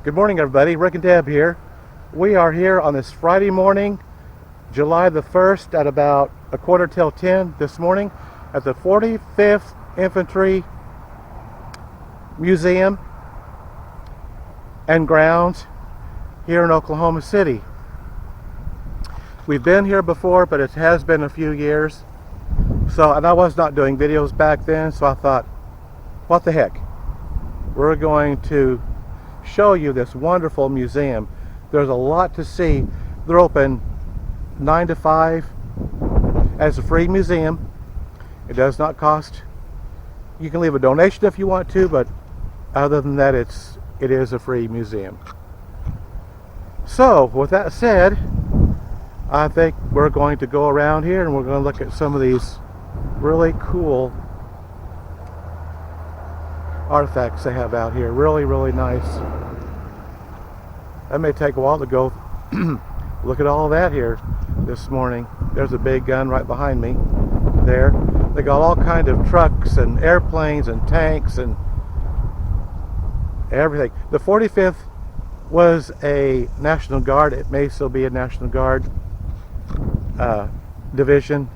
Good morning, everybody. Rick and Deb here. We are here on this Friday morning, July the 1st at about a quarter till 10 this morning at the 45th Infantry Museum and grounds here in Oklahoma City. We've been here before, but it has been a few years. And I was not doing videos back then, so I thought, what the heck? We're going to show you this wonderful museum. There's a lot to see. They're open 9 to 5 as a free museum. It does not cost. You can leave a donation if you want to, but other than that, it is a free museum. So with that said, I think we're going to go around here and we're going to look at some of these really cool artifacts they have out here. Really nice. That may take a while to go look at all that here this morning. There's a big gun right behind me there. They got all kind of trucks and airplanes and tanks and everything. The 45th was a National Guard. It may still be a National Guard division,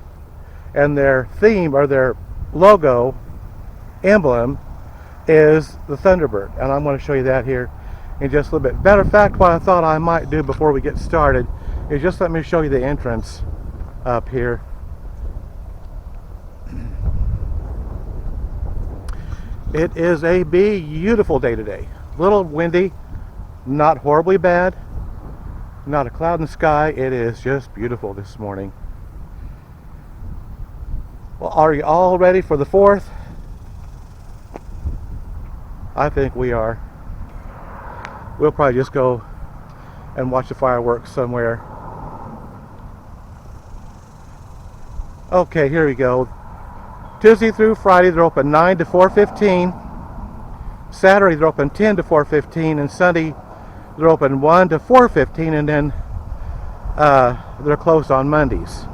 and their theme or their logo emblem is the Thunderbird, and I'm going to show you that here in just a little bit. Matter of fact, what I thought I might do before we get started is just let me show you the entrance up here. It is a beautiful day today. A little windy, not horribly bad, not a cloud in the sky. It is just beautiful this morning. Well, are you all ready for the 4th? I think we are. We'll probably just go and watch the fireworks somewhere. Okay, here we go. Tuesday through Friday they're open 9 to 4:15. Saturday they're open 10 to 4:15, and Sunday they're open 1 to 4:15, and then they're closed on Mondays.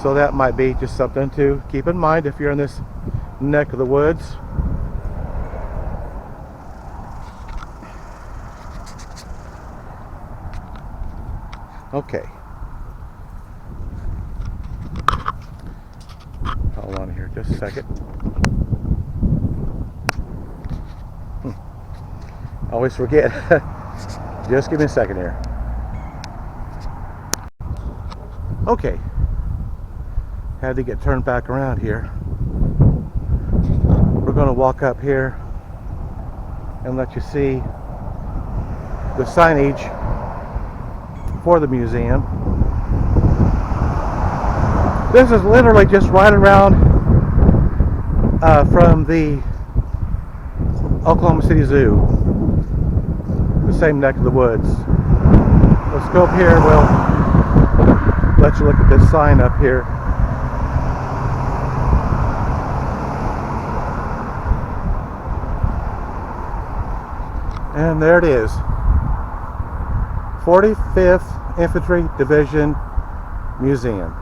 So that might be just something to keep in mind if you're in this neck of the woods. Okay. Hold on here just a second. Always forget. Just give me a second here. Okay. Had to get turned back around here. We're going to walk up here and let you see the signage for the museum. This is literally just right around from the Oklahoma City Zoo, the same neck of the woods. Let's go up here. We'll let you look at this sign up here. And there it is. 45th Infantry Division Museum.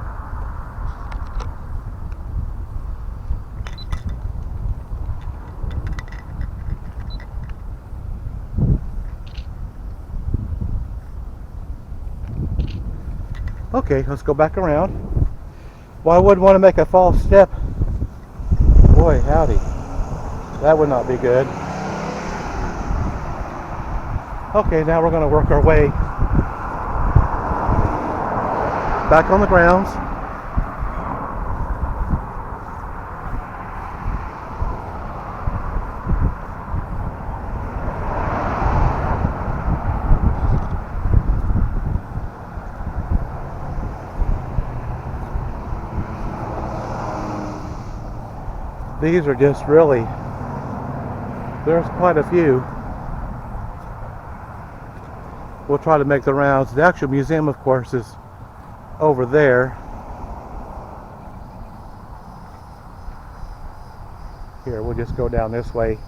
Okay, let's go back around. Well, I wouldn't want to make a false step. Boy, howdy. That would not be good. Okay, now we're going to work our way back on the grounds. These are just really, there's quite a few. We'll try to make the rounds. The actual museum, of course, is over there. Here, we'll just go down this way.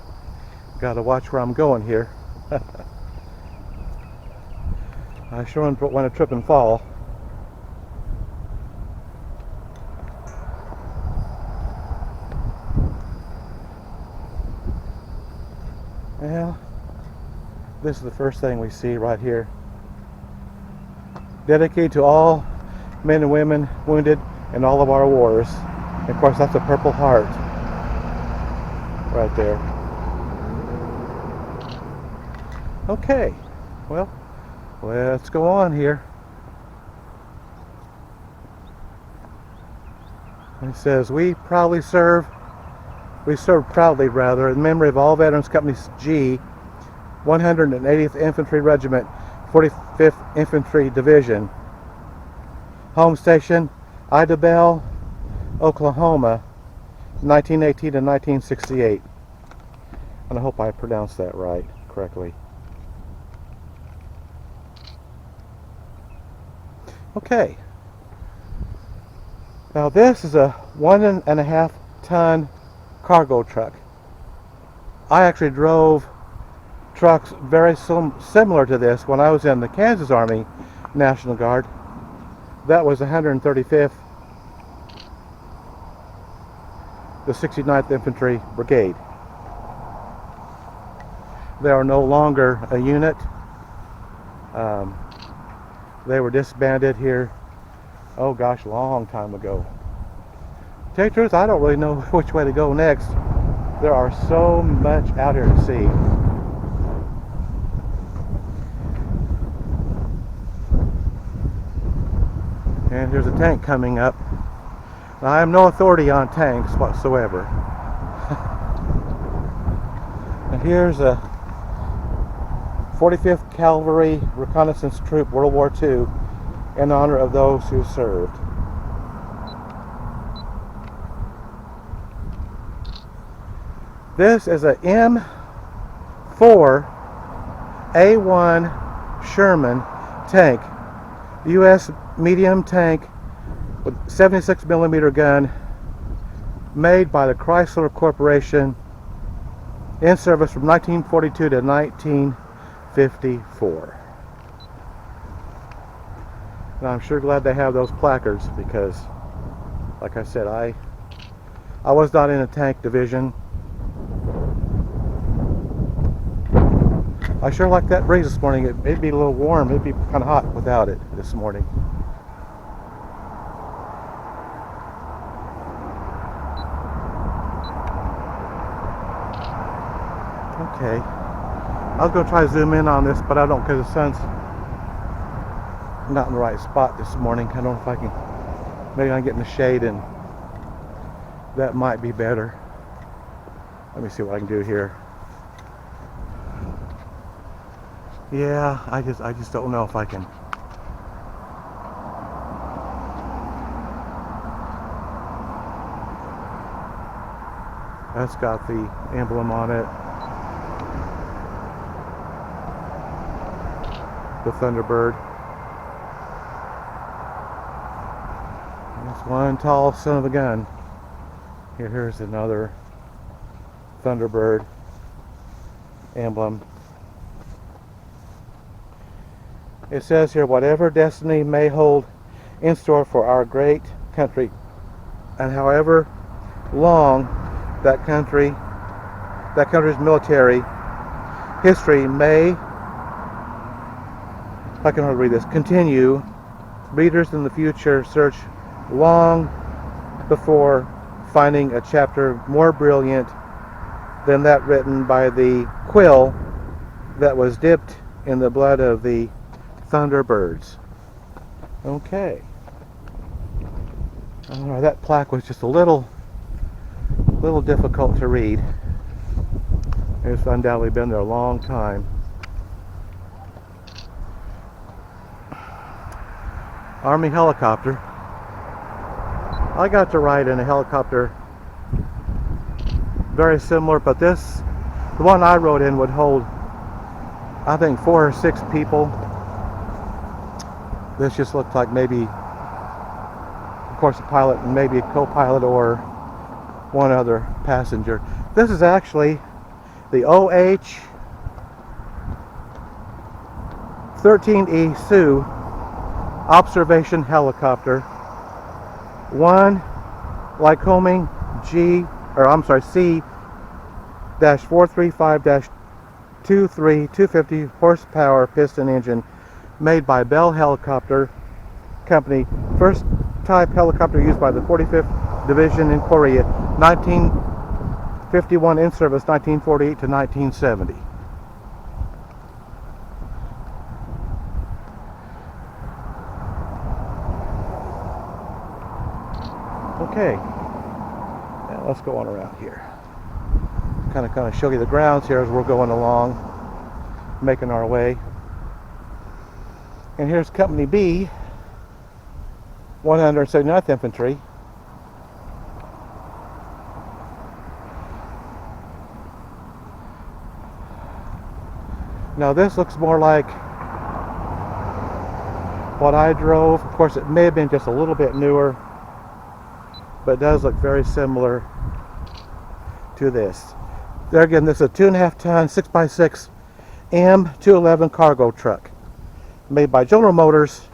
Gotta watch where I'm going here. I sure want to trip and fall. Well, This is the first thing we see right here. Dedicated to all men and women wounded in all of our wars. And of course, that's a Purple Heart right there. Okay, well, let's go on here. It says, we serve proudly rather, in memory of all Veterans Company G, 180th Infantry Regiment, 45th Infantry Division. Home station, Idabel, Oklahoma, 1918 to 1968. And I hope I pronounced that right, correctly. Okay. Now this is a 1.5 ton cargo truck. I actually drove trucks very similar to this when I was in the Kansas Army National Guard. That was 135th, the 69th Infantry Brigade. They are no longer a unit. They were disbanded here, oh gosh, a long time ago. To tell you the truth, I don't really know which way to go next. There are so much out here to see. And here's a tank coming up. Now, I am no authority on tanks whatsoever. And here's a 45th Cavalry Reconnaissance Troop, World War II, in honor of those who served. This is a M4 A1 Sherman tank, U.S. medium tank with 76mm gun, made by the Chrysler Corporation, in service from 1942 to 1954. And I'm sure glad they have those placards because, like I said, I was not in a tank division. I sure like that breeze this morning. It'd be a little warm. It'd be kind of hot without it this morning. Okay. I was going to try to zoom in on this, but I don't because the sun's not in the right spot this morning. I don't know if I can. Maybe I can get in the shade and that might be better. Let me see what I can do here. Yeah, I just don't know if I can. That's got the emblem on it. The Thunderbird. That's one tall son of a gun. Here's another Thunderbird emblem. It says here, whatever destiny may hold in store for our great country, and however long that country's military history may, I can hardly read this, continue, readers in the future search long before finding a chapter more brilliant than that written by the quill that was dipped in the blood of the Thunderbirds. Okay. Alright, that plaque was just a little difficult to read. It's undoubtedly been there a long time. Army helicopter. I got to ride in a helicopter very similar, but the one I rode in would hold, I think, 4 or 6 people. This just looked like maybe, of course, a pilot and maybe a co-pilot or one other passenger. This is actually the OH-13E Sioux observation helicopter. One Lycoming C-435-2 250 horsepower piston engine made by Bell Helicopter Company. First type helicopter used by the 45th Division in Korea. 1951 in service, 1948 to 1970. Okay, now let's go on around here. Kind of show you the grounds here as we're going along, making our way. And here's Company B, 179th Infantry. Now this looks more like what I drove. Of course, it may have been just a little bit newer, but it does look very similar to this. There again, this is a 2.5 ton 6x6 M211 cargo truck made by General Motors,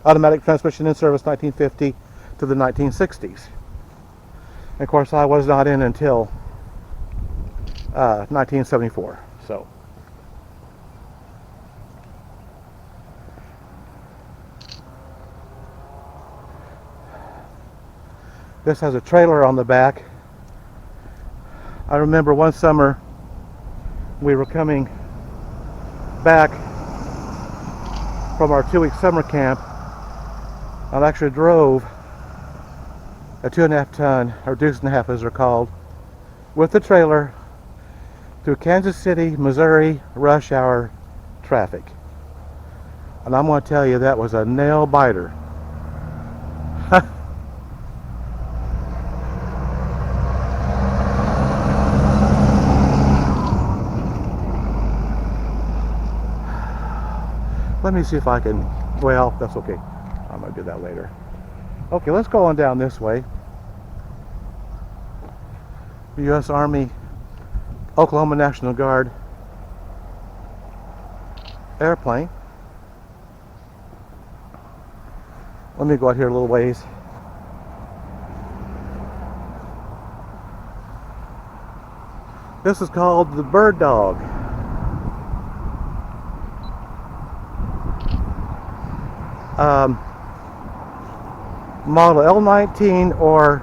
automatic transmission in service 1950 to the 1960s. And of course, I was not in until 1974. So this has a trailer on the back. I remember one summer we were coming back from our 2-week summer camp. I actually drove a 2.5 ton, or deuce and a half as they're called, with the trailer through Kansas City, Missouri rush hour traffic. And I'm going to tell you, that was a nail biter. Let me see if I can, well, that's okay. I'm going to do that later. Okay, let's go on down this way. The U.S. Army, Oklahoma National Guard airplane. Let me go out here a little ways. This is called the Bird Dog. Model L-19 or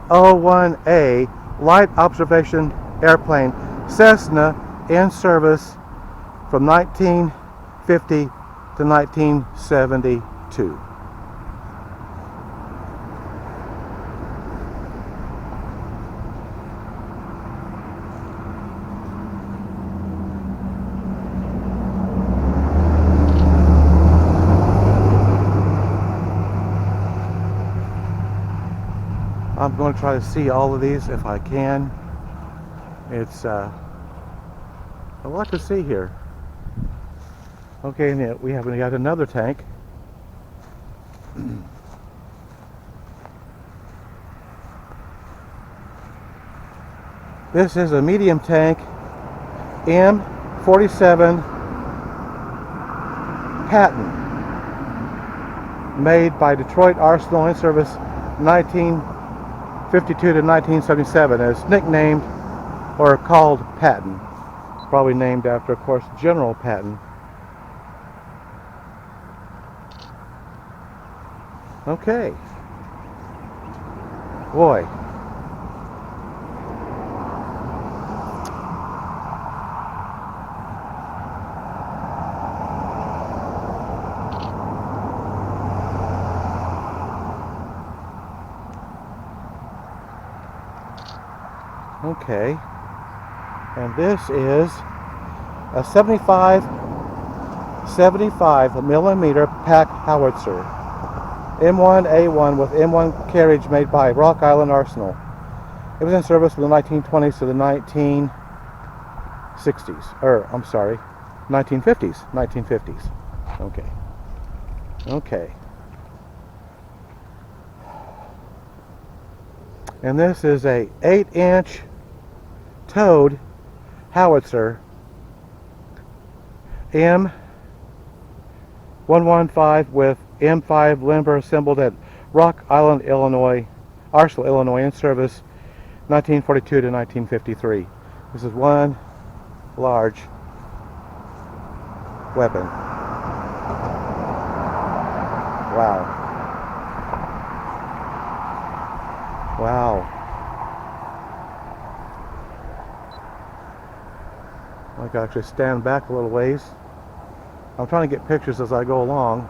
O-1A light observation airplane, Cessna, in service from 1950 to 1972. I'm going to try to see all of these if I can. It's a lot to see here. Okay, and we have got another tank. This is a medium tank, M47 Patton, made by Detroit Arsenal in service 1952 to 1977, as nicknamed or called Patton. Probably named after, of course, General Patton. Okay. Boy. Okay, and this is a 75 millimeter pack howitzer, M1A1 with M1 carriage, made by Rock Island Arsenal. It was in service from the 1920s to the 1960s, or I'm sorry, 1950s. Okay. And this is a 8-inch towed howitzer, M115 with M5 limber, assembled at Rock Island, Illinois, Arsenal, Illinois, in service 1942 to 1953. This is one large weapon. Wow. Wow. I can actually stand back a little ways. I'm trying to get pictures as I go along.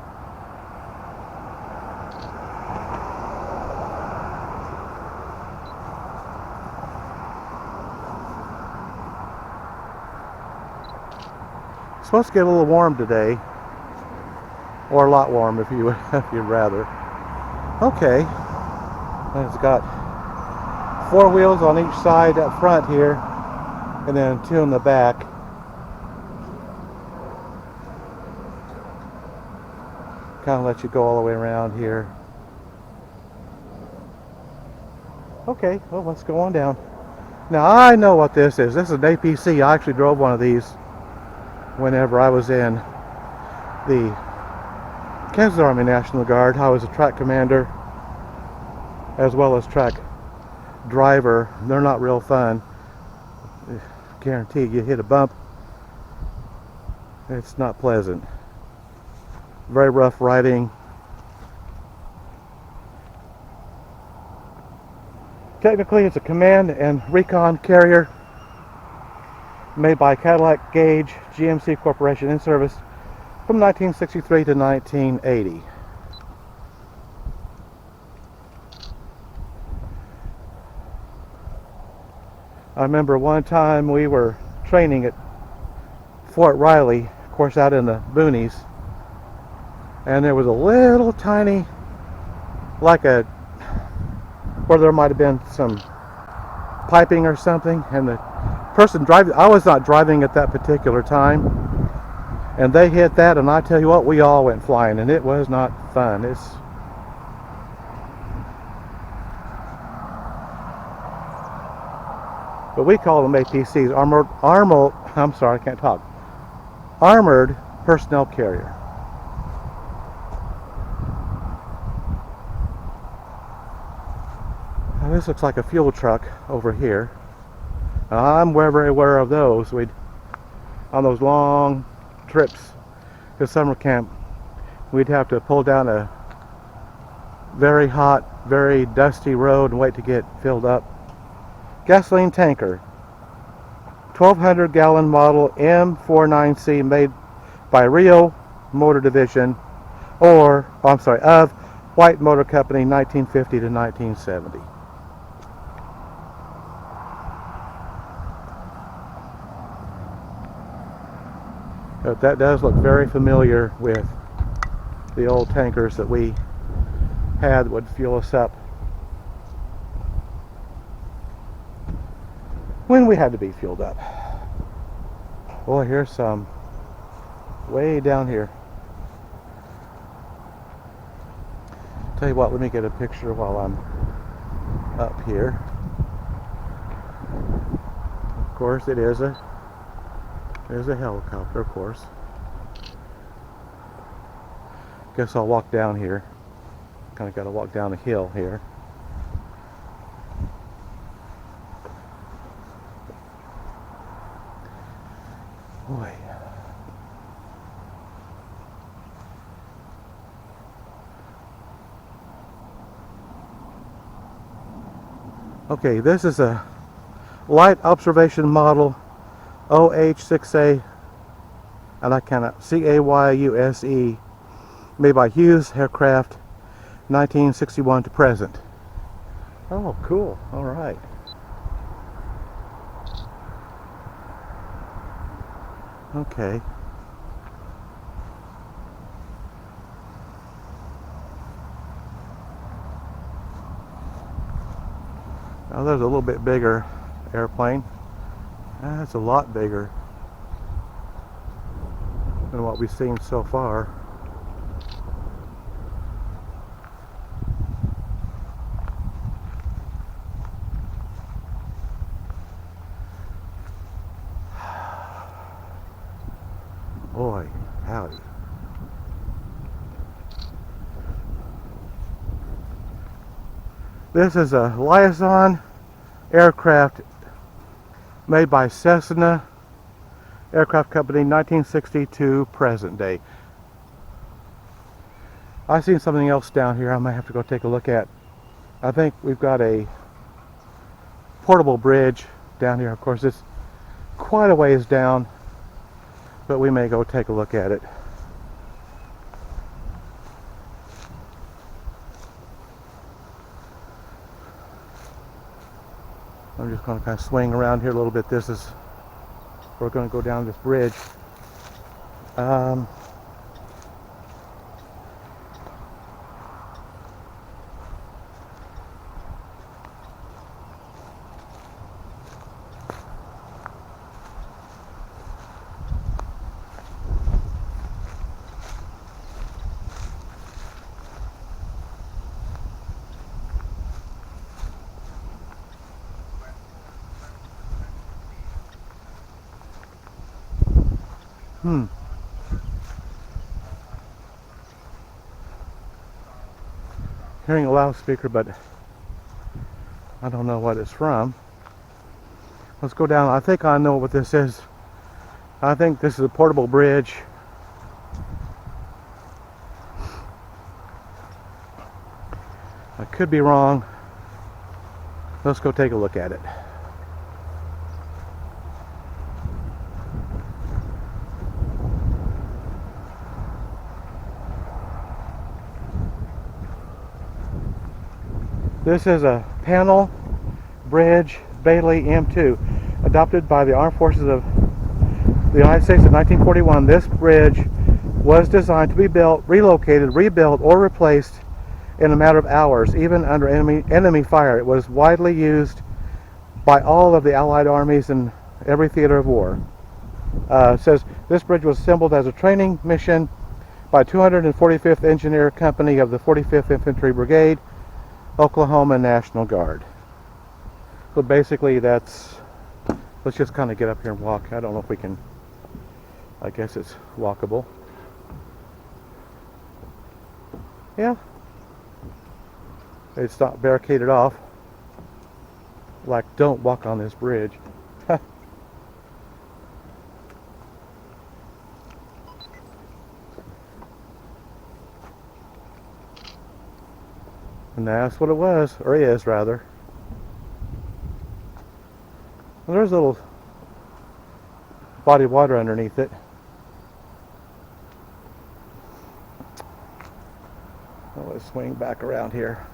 It's supposed to get a little warm today, or a lot warm if you if you'd rather. Okay, and it's got 4 wheels on each side up front here, and then 2 in the back. Kind of let you go all the way around here. Okay, well, let's go on down. Now I know what this is. This is an APC. I actually drove one of these whenever I was in the Kansas Army National Guard. I was a track commander as well as track driver. They're not real fun. Guarantee you hit a bump, it's not pleasant. Very rough riding. Technically, it's a command and recon carrier made by Cadillac Gauge GMC Corporation in service from 1963 to 1980. I remember one time we were training at Fort Riley, of course out in the boonies, and there was a little tiny, like a, where there might have been some piping or something, and the person driving, I was not driving at that particular time, and they hit that, and I tell you what, we all went flying, and it was not fun. But we call them APCs, armored personnel carrier. Now this looks like a fuel truck over here. I'm very aware of those. On those long trips to summer camp, we'd have to pull down a very hot, very dusty road and wait to get filled up. Gasoline tanker, 1,200 gallon model M49C, made by Rio Motor Division, of White Motor Company, 1950 to 1970. But that does look very familiar with the old tankers that we had that would fuel us up when we had to be fueled up. Boy, here's some way down here. Tell you what, let me get a picture while I'm up here. Of course, there's a helicopter, of course. Guess I'll walk down here. Kind of got to walk down a hill here. Boy. Okay, this is a light observation model OH6A, and I cannot, CAYUSE, made by Hughes Aircraft, 1961 to present. Oh, cool. All right. Okay. Now there's a little bit bigger airplane. That's a lot bigger than what we've seen so far. Boy, howdy. This is a liaison aircraft made by Cessna Aircraft Company, 1960 to present day. I seen something else down here I might have to go take a look at. I think we've got a portable bridge down here. Of course, it's quite a ways down, but we may go take a look at it. I'm just going to kind of swing around here a little bit. We're going to go down this bridge. Hearing a loudspeaker, but I don't know what it's from. Let's go down. I think I know what this is. I think this is a portable bridge. I could be wrong. Let's go take a look at it. This is a panel bridge Bailey M2, adopted by the Armed Forces of the United States in 1941. This bridge was designed to be built, relocated, rebuilt, or replaced in a matter of hours, even under enemy fire. It was widely used by all of the Allied armies in every theater of war. It says this bridge was assembled as a training mission by 245th Engineer Company of the 45th Infantry Brigade, Oklahoma National Guard. So basically let's just kind of get up here and walk. I don't know if we can, I guess it's walkable. Yeah. It's not barricaded off. Like, don't walk on this bridge. And that's what it was, or is rather. And there's a little body of water underneath it. Oh, let's swing back around here.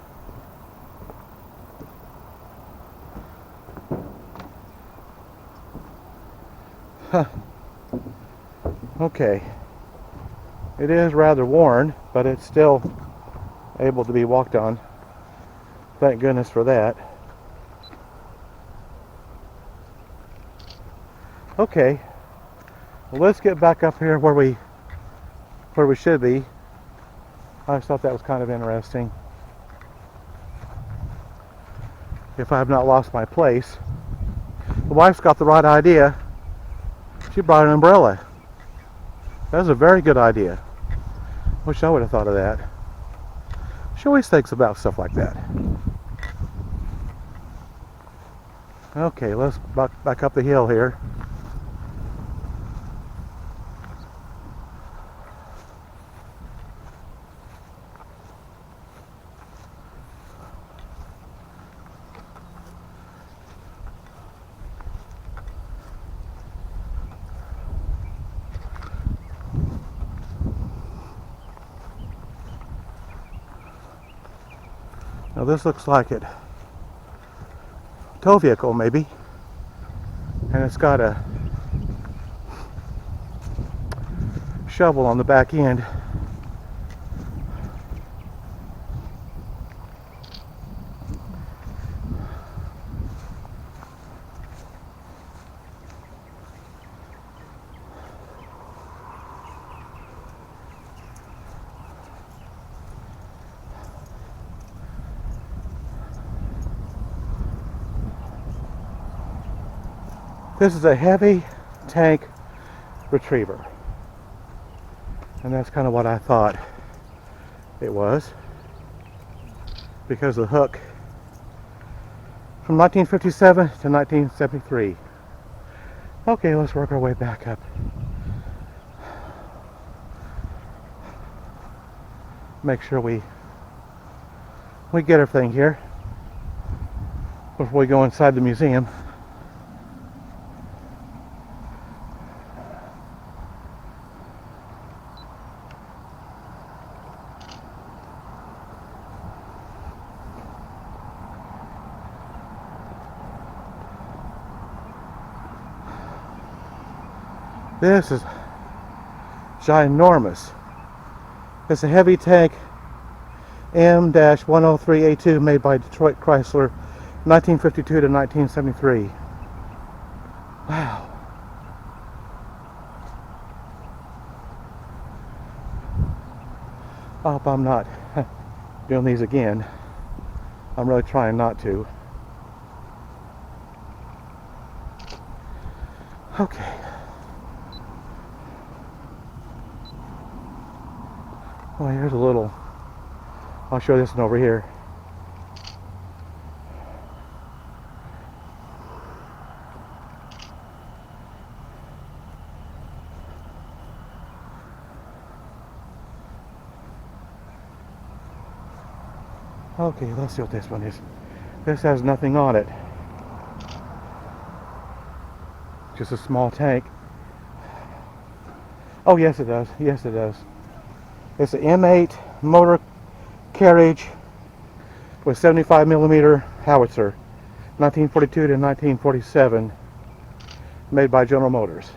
Huh. Okay. It is rather worn, but it's still able to be walked on. Thank goodness for that. Okay, well, let's get back up here where we should be. I just thought that was kind of interesting. If I have not lost my place. The wife's got the right idea. She brought an umbrella. That was a very good idea. Wish I would have thought of that. She always thinks about stuff like that. Okay, let's back up the hill here. Now this looks like it. Tow vehicle maybe, and it's got a shovel on the back end. This is a heavy tank retriever, and that's kind of what I thought it was, because the hook from 1957 to 1973. Okay, let's work our way back up. Make sure we get everything here before we go inside the museum. This is ginormous. It's a heavy tank M-103A2 made by Detroit Chrysler, 1952 to 1973. Wow. I hope I'm not doing these again. I'm really trying not to. Okay. Well, here's a little. I'll show this one over here. Okay, let's see what this one is. This has nothing on it. Just a small tank. Oh, yes it does. Yes it does. It's an M8 motor carriage with 75 millimeter howitzer, 1942 to 1947, made by General Motors.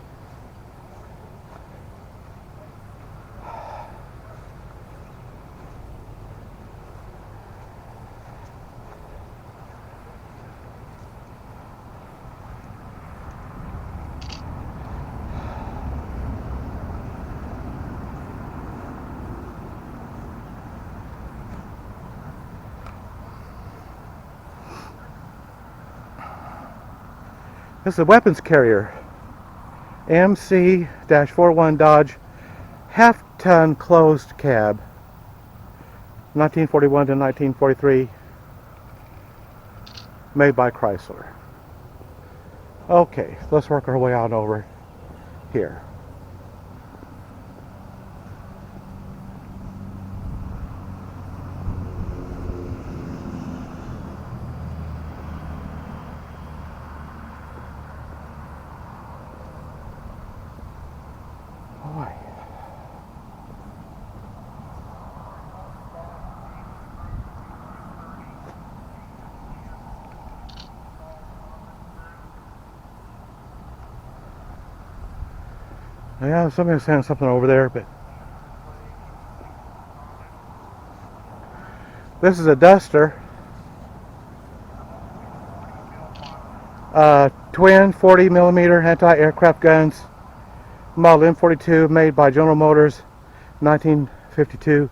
This is a weapons carrier, MC-41 Dodge, half-ton closed cab, 1941 to 1943, made by Chrysler. Okay, let's work our way on over here. Yeah, somebody's saying something over there, but this is a Duster. Twin 40 millimeter anti-aircraft guns, model M42, made by General Motors, 1952 to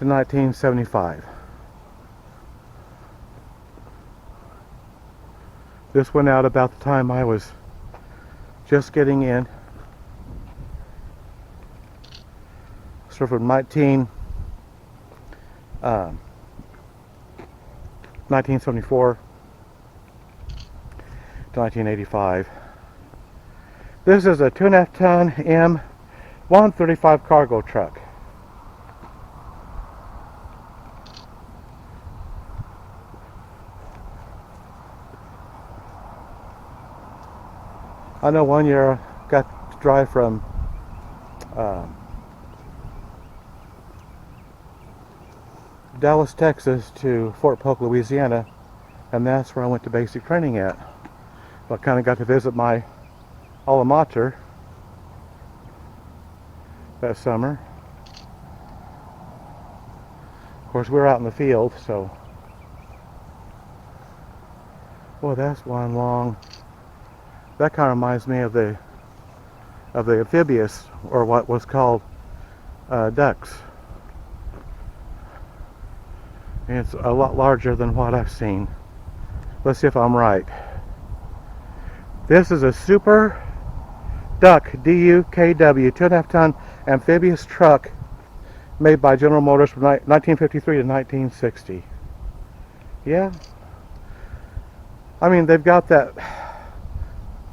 1975. This went out about the time I was just getting in. So from 1974 to 1985. This is a 2.5 ton M135 cargo truck. I know one year I got to drive from Dallas, Texas to Fort Polk, Louisiana, and that's where I went to basic training at. So I kind of got to visit my alma mater that summer. Of course, we were out in the field, so. Well, that's one long. That kind of reminds me of the amphibious, or what was called ducks. And it's a lot larger than what I've seen. Let's see if I'm right. This is a Super Duck, DUKW, 2.5 ton amphibious truck made by General Motors from 1953 to 1960. Yeah. I mean, they've got that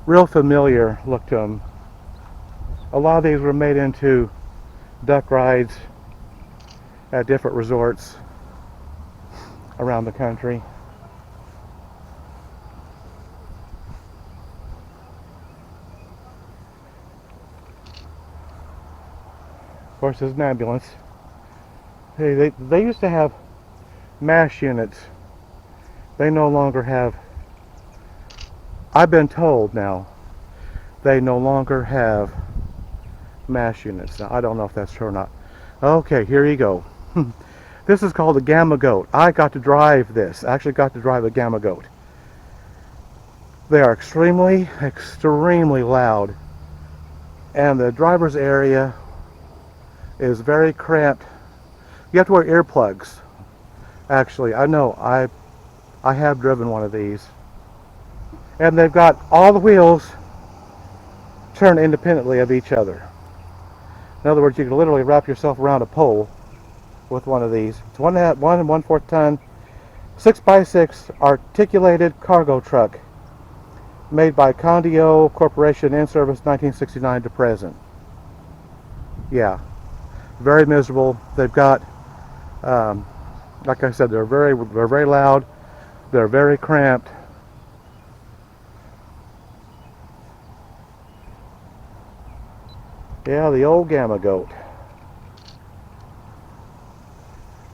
real familiar look to them. A lot of these were made into duck rides at different resorts around the country. Of course, there's an ambulance. Hey, they used to have MASH units. They no longer have. I've been told now they no longer have MASH units. Now, I don't know if that's true or not. Okay, here you go. This is called a Gamma Goat. I got to drive this. I actually got to drive a Gamma Goat. They are extremely, extremely loud. And the driver's area is very cramped. You have to wear earplugs. Actually, I know. I have driven one of these. And they've got all the wheels turn independently of each other. In other words, you can literally wrap yourself around a pole with one of these. It's 1 and 1/4 ton, 6x6 articulated cargo truck made by Condio Corporation, in service 1969 to present. Yeah, very miserable. They've got, like I said, they're very loud. They're very cramped. Yeah, the old Gamma Goat.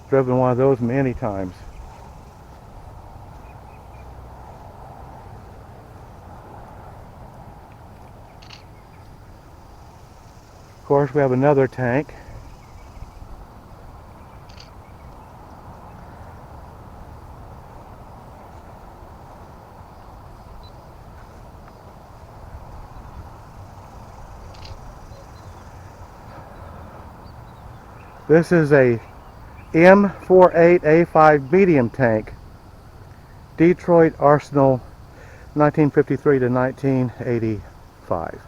Driven one of those many times. Of course, we have another tank. This is a M48A5 medium tank, Detroit Arsenal, 1953 to 1985.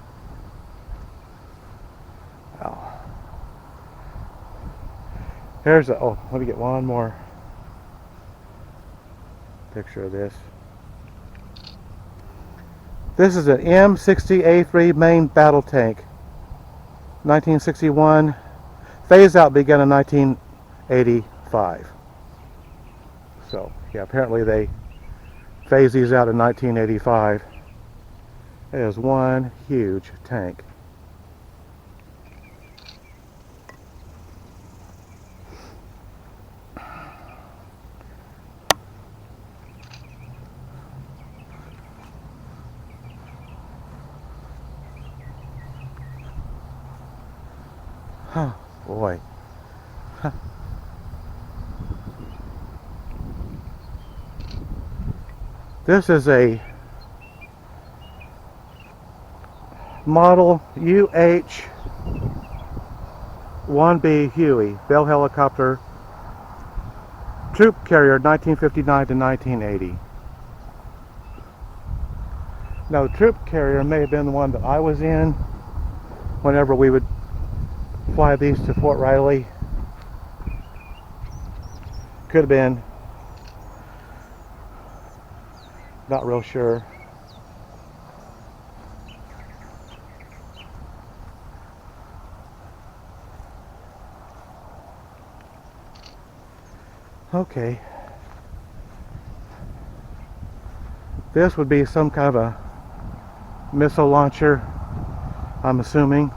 Wow. Here's a, oh, let me get one more picture of this. This is an M60A3 main battle tank, 1961. Phase out began in 1985. So, yeah, apparently they phased these out in 1985. It is one huge tank. Oh, boy. Huh. This is a model UH-1B Huey, Bell helicopter, troop carrier, 1959 to 1980. Now, the troop carrier may have been the one that I was in whenever we would fly these to Fort Riley. Could have been. Not real sure. Okay. This would be some kind of a missile launcher, I'm assuming.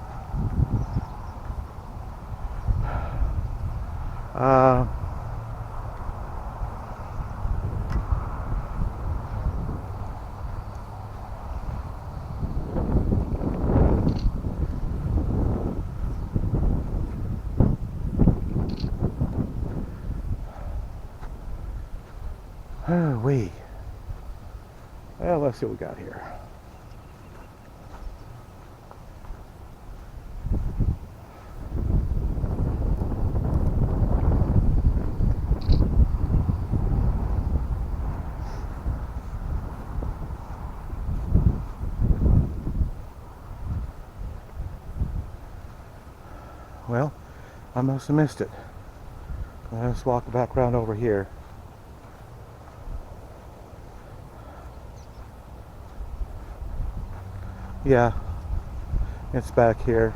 Well, let's see what we got here. Well, I must have missed it. Let's walk back around over here. Yeah, it's back here.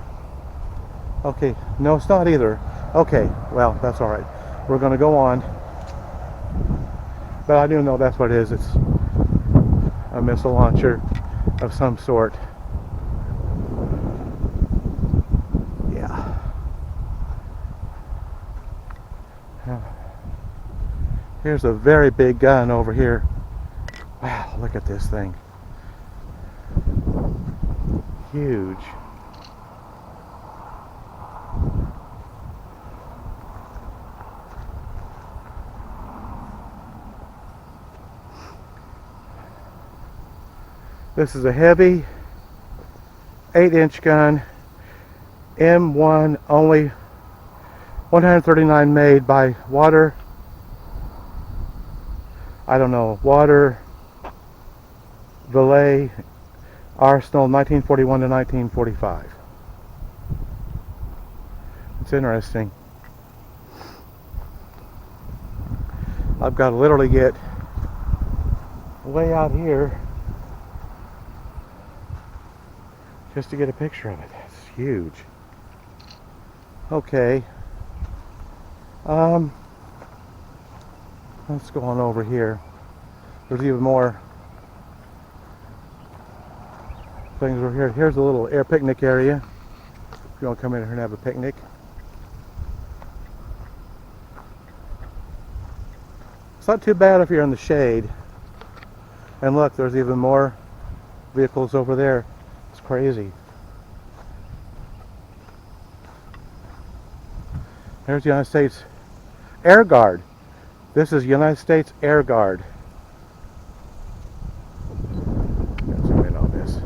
Okay, no, it's not either. Okay, well, that's all right. We're going to go on. But I do know that's what it is. It's a missile launcher of some sort. Yeah. Here's a very big gun over here. Wow, look at this thing. Huge. This is a heavy 8-inch gun, M1, only 139 made by Water Valet Arsenal, 1941 to 1945. It's interesting. I've got to literally get way out here just to get a picture of it. It's huge. Okay. Let's go on over here. There's even more things over here. Here's a little air picnic area. If you want to come in here and have a picnic. It's not too bad if you're in the shade. And look, there's even more vehicles over there. It's crazy. There's the United States Air Guard. This is United States Air Guard. Let's zoom in on this.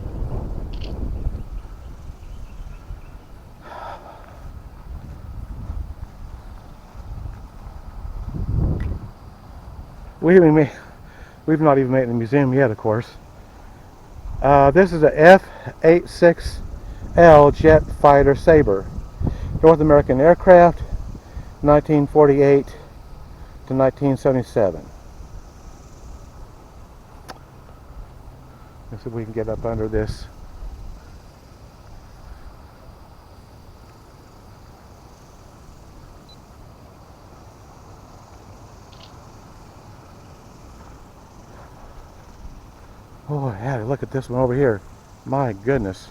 We've not even made it in the museum yet, of course. This is a F-86L jet fighter Sabre. North American aircraft, 1948 to 1977. Let's see if we can get up under this. Oh, yeah, look at this one over here. My goodness.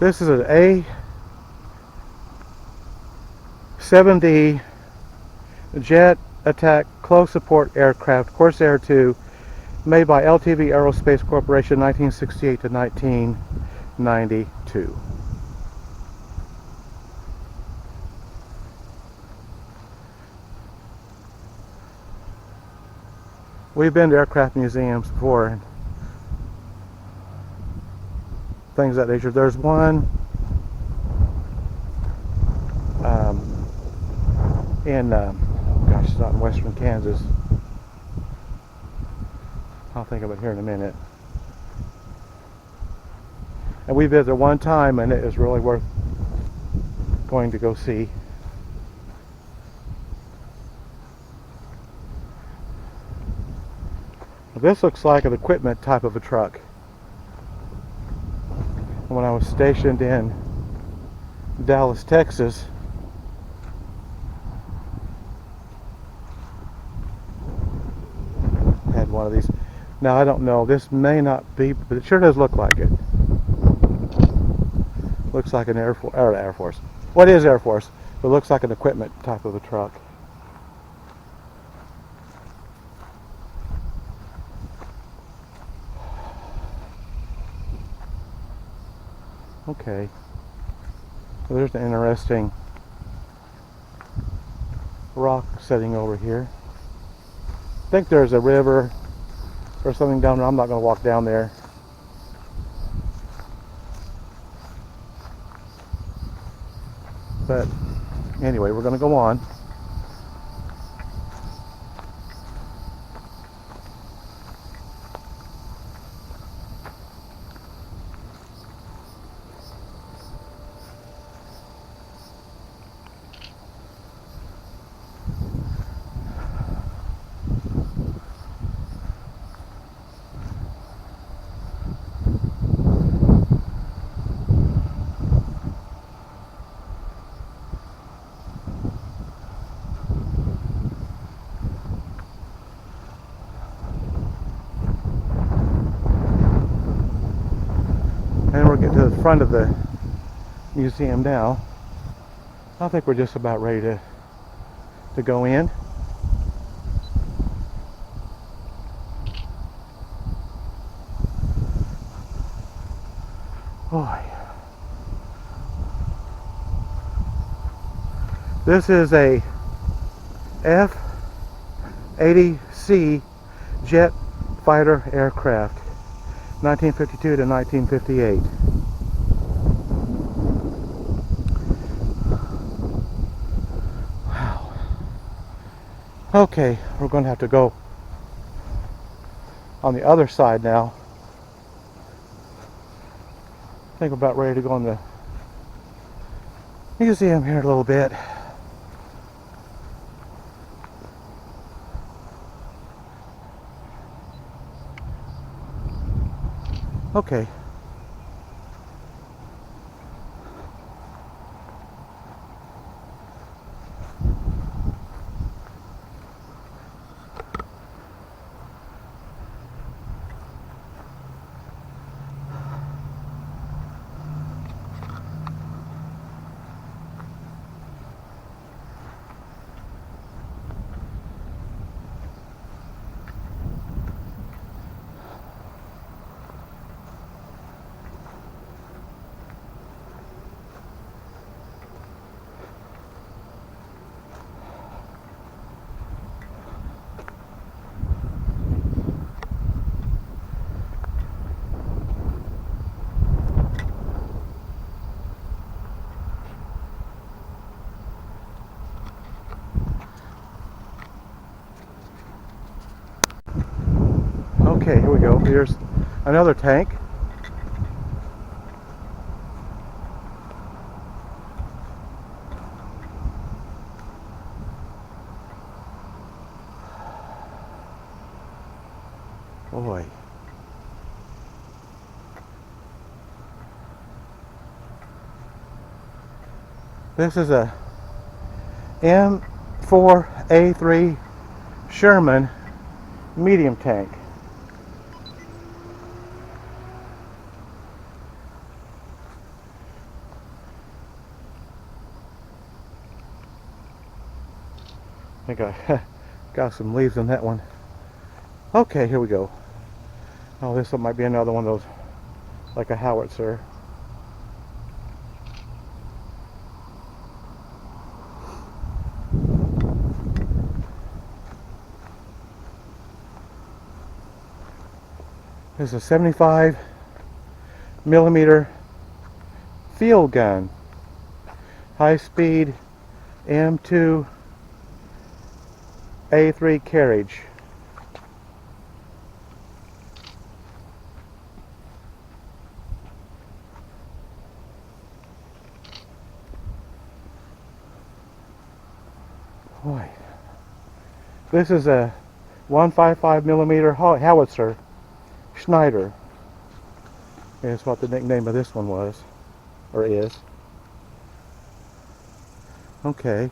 This is an A-7D jet attack close support aircraft, Corsair II, made by LTV Aerospace Corporation, 1968 to 1992. We've been to aircraft museums before and things of that nature. There's one gosh, it's not in western Kansas. I'll think of it here in a minute. And we visited one time and it is really worth going to go see. This looks like an equipment type of a truck. When I was stationed in Dallas, Texas, I had one of these. Now I don't know, this may not be, but it sure does look like it. Looks like an Air Force. What is Air Force? It looks like an equipment type of a truck. Okay, so there's an interesting rock setting over here. I think there's a river or something down there. I'm not going to walk down there. But anyway, we're going to go on. And we're getting to the front of the museum now. I think we're just about ready to go in. Boy. This is a F-80C jet fighter aircraft, 1952 to 1958. Wow. Okay, we're going to have to go on the other side now. I think we're about ready to go in the museum here a little bit. Okay. Okay, here we go. Here's another tank. Boy. This is a M4A3 Sherman medium tank. I think I got some leaves in that one. Okay, here we go. Oh, this one might be another one of those, like a howitzer. This is a 75 millimeter field gun, high speed M2 A3 carriage. Boy, this is a 155 millimeter howitzer, Schneider. That's what the nickname of this one was, or is. Okay.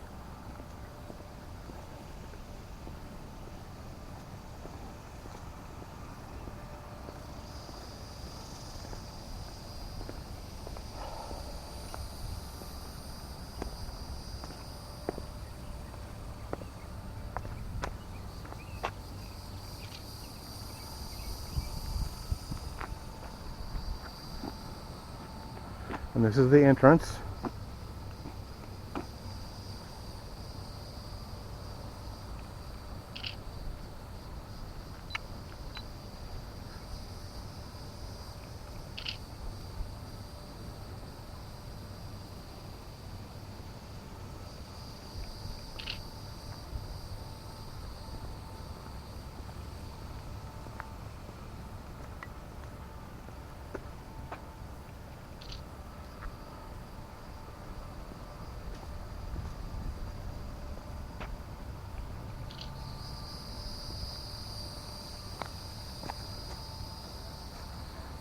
And this is the entrance.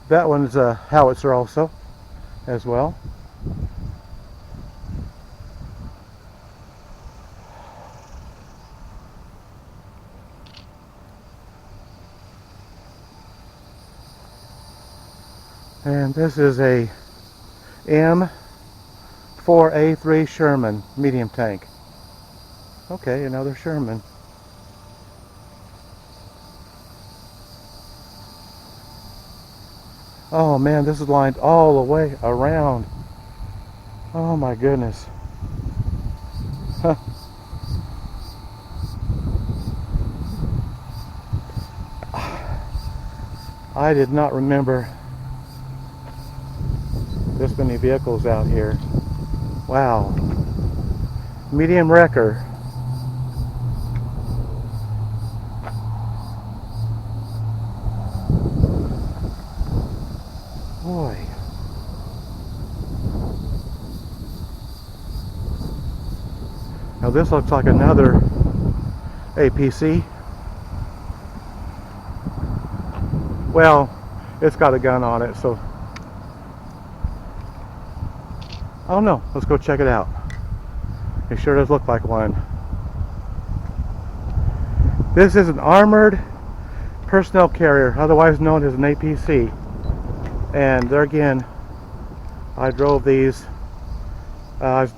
That one's a howitzer also, as well. And And this is a M4A3 Sherman medium tank. Okay, another Sherman. Oh man, this is lined all the way around. Oh my goodness. Huh. I did not remember this many vehicles out here. Wow. Medium wrecker. Boy. Now this looks like another APC. Well, it's got a gun on it, so I don't know. Let's go check it out. It sure does look like one. This is an armored personnel carrier, otherwise known as an APC. And there again, I drove these. I was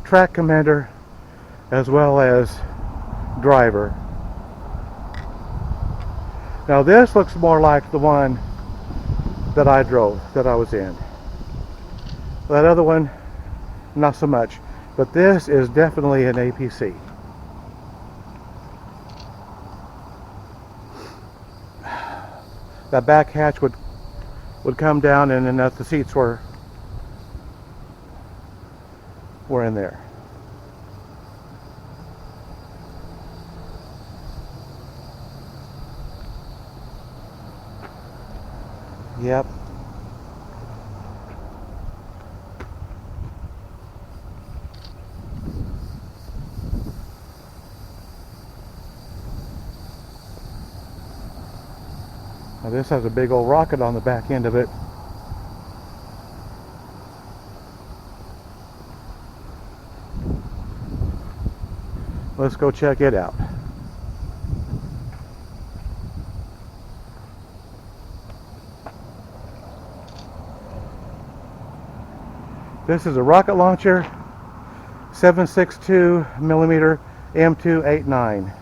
track commander as well as driver. Now this looks more like the one that I drove, that I was in. That other one, not so much. But this is definitely an APC. That back hatch would come down, and then the seats were in there. Yep. Now this has a big old rocket on the back end of it. Let's go check it out. This is a rocket launcher, 7.62 millimeter M289.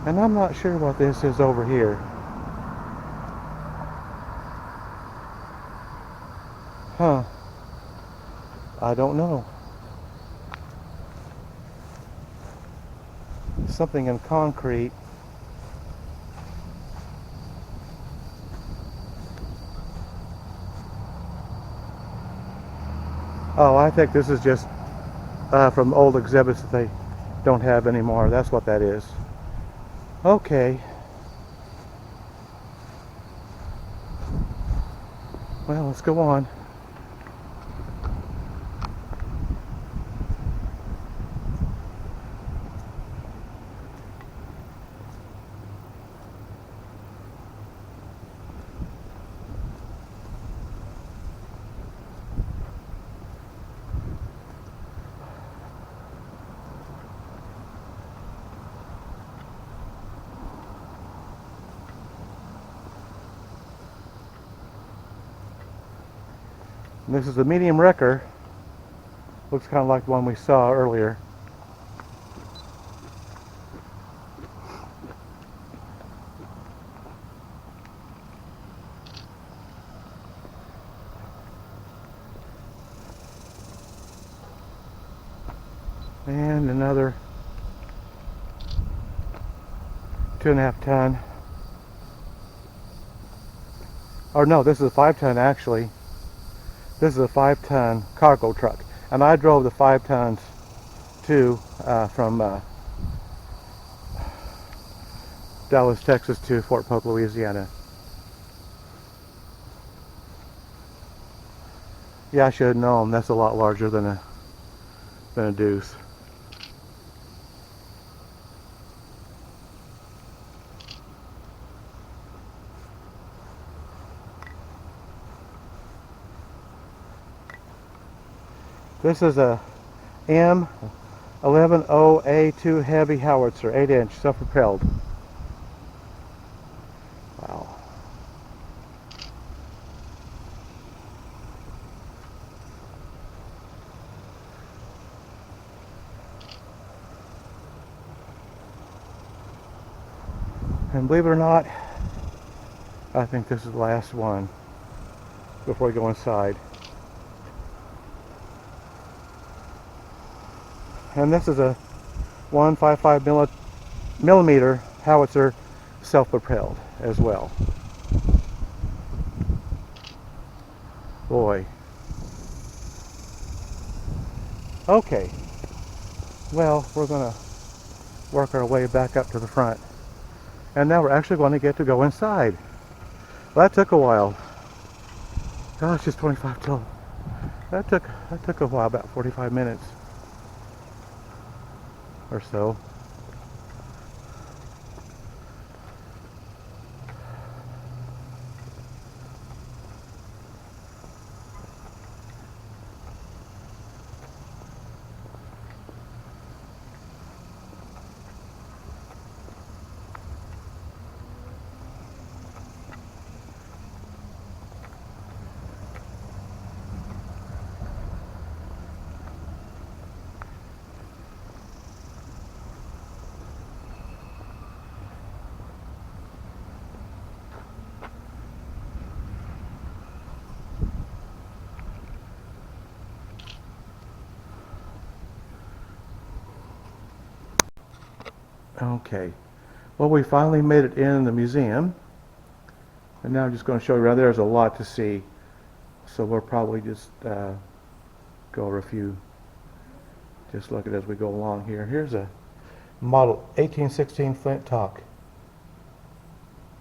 And I'm not sure what this is over here. Huh. I don't know. Something in concrete. Oh, I think this is just from old exhibits that they don't have anymore. That's what that is. Okay. Well, let's go on. This is the medium wrecker. Looks kind of like the one we saw earlier. And another 2.5 ton. Or no, this is a 5 ton actually. This is a 5 ton cargo truck, and I drove the 5 tons too from Dallas, Texas to Fort Polk, Louisiana. Yeah, I should have known. That's a lot larger than a deuce. This is a M11O A2 heavy howitzer, 8-inch, self-propelled. And believe it or not, I think this is the last one before we go inside. And this is a 155 millimeter howitzer, self-propelled as well. Boy. Okay. Well, we're going to work our way back up to the front. And now we're actually going to get to go inside. Well, that took a while. Gosh, it's 25 till. That took a while, about 45 minutes or so. Okay, well, we finally made it in the museum, and now I'm just going to show you around. There's a lot to see, so we'll probably just go over a few, just look at it as we go along here. Here's a model 1816 Flint Talk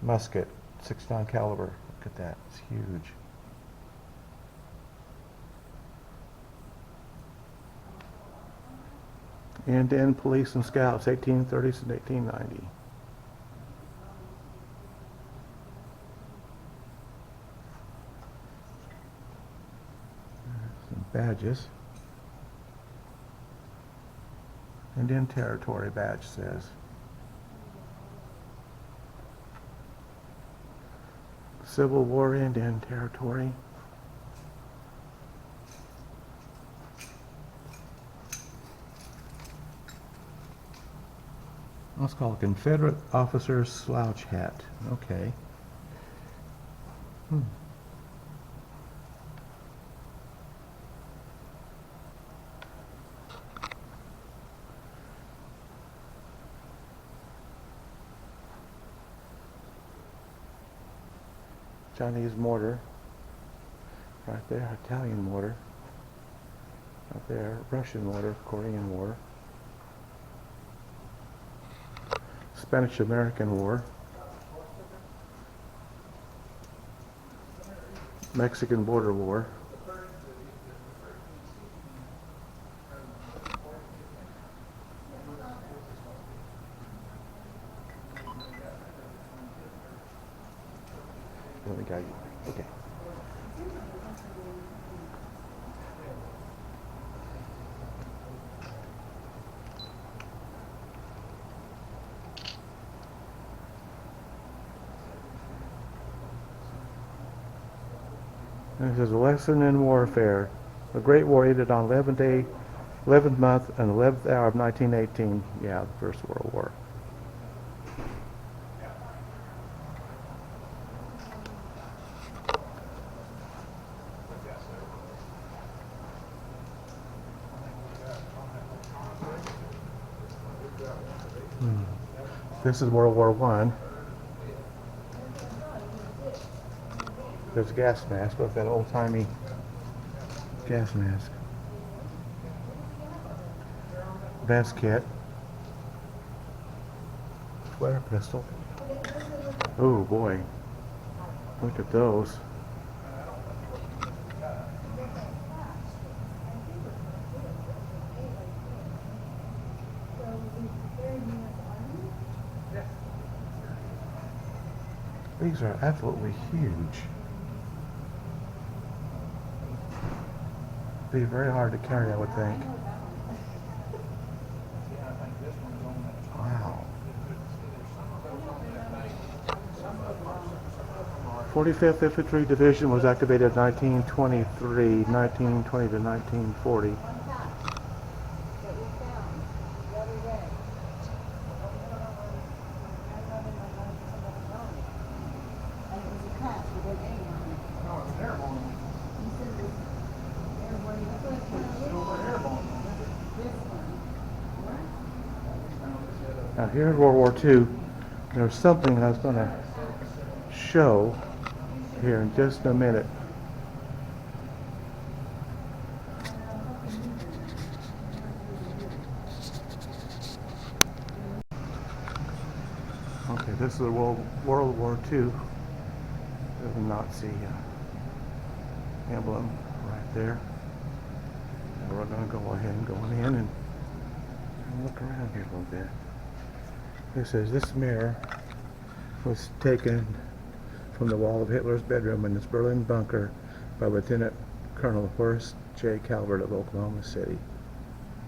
musket, 69 caliber. Look at that, it's huge. Indian Police and Scouts, 1830s and 1890. Some badges. Indian Territory badge says. Civil War Indian Territory. Let's call it Confederate Officer's Slouch Hat. Okay. Chinese mortar. Right there, Italian mortar. Right there, Russian mortar, Korean War. Spanish-American War, Mexican Border War, okay. And it says, a lesson in warfare. The Great War ended on 11th month and 11th hour of 1918. Yeah, the First World War. This is World War I. There's a gas mask. Look at that old-timey gas mask. Vest kit. Flare pistol. Oh boy. Look at those. These are absolutely huge. Be very hard to carry, I would think. Wow. 45th Infantry Division was activated in 1923, 1920 to 1940. here's World War II. There's something I was going to show here in just a minute. Okay, this is the World War II. There's a Nazi emblem right there. And we're going to go ahead and go in and look around here a little bit. It says this mirror was taken from the wall of Hitler's bedroom in this Berlin bunker by Lieutenant Colonel Horace J. Calvert of Oklahoma City.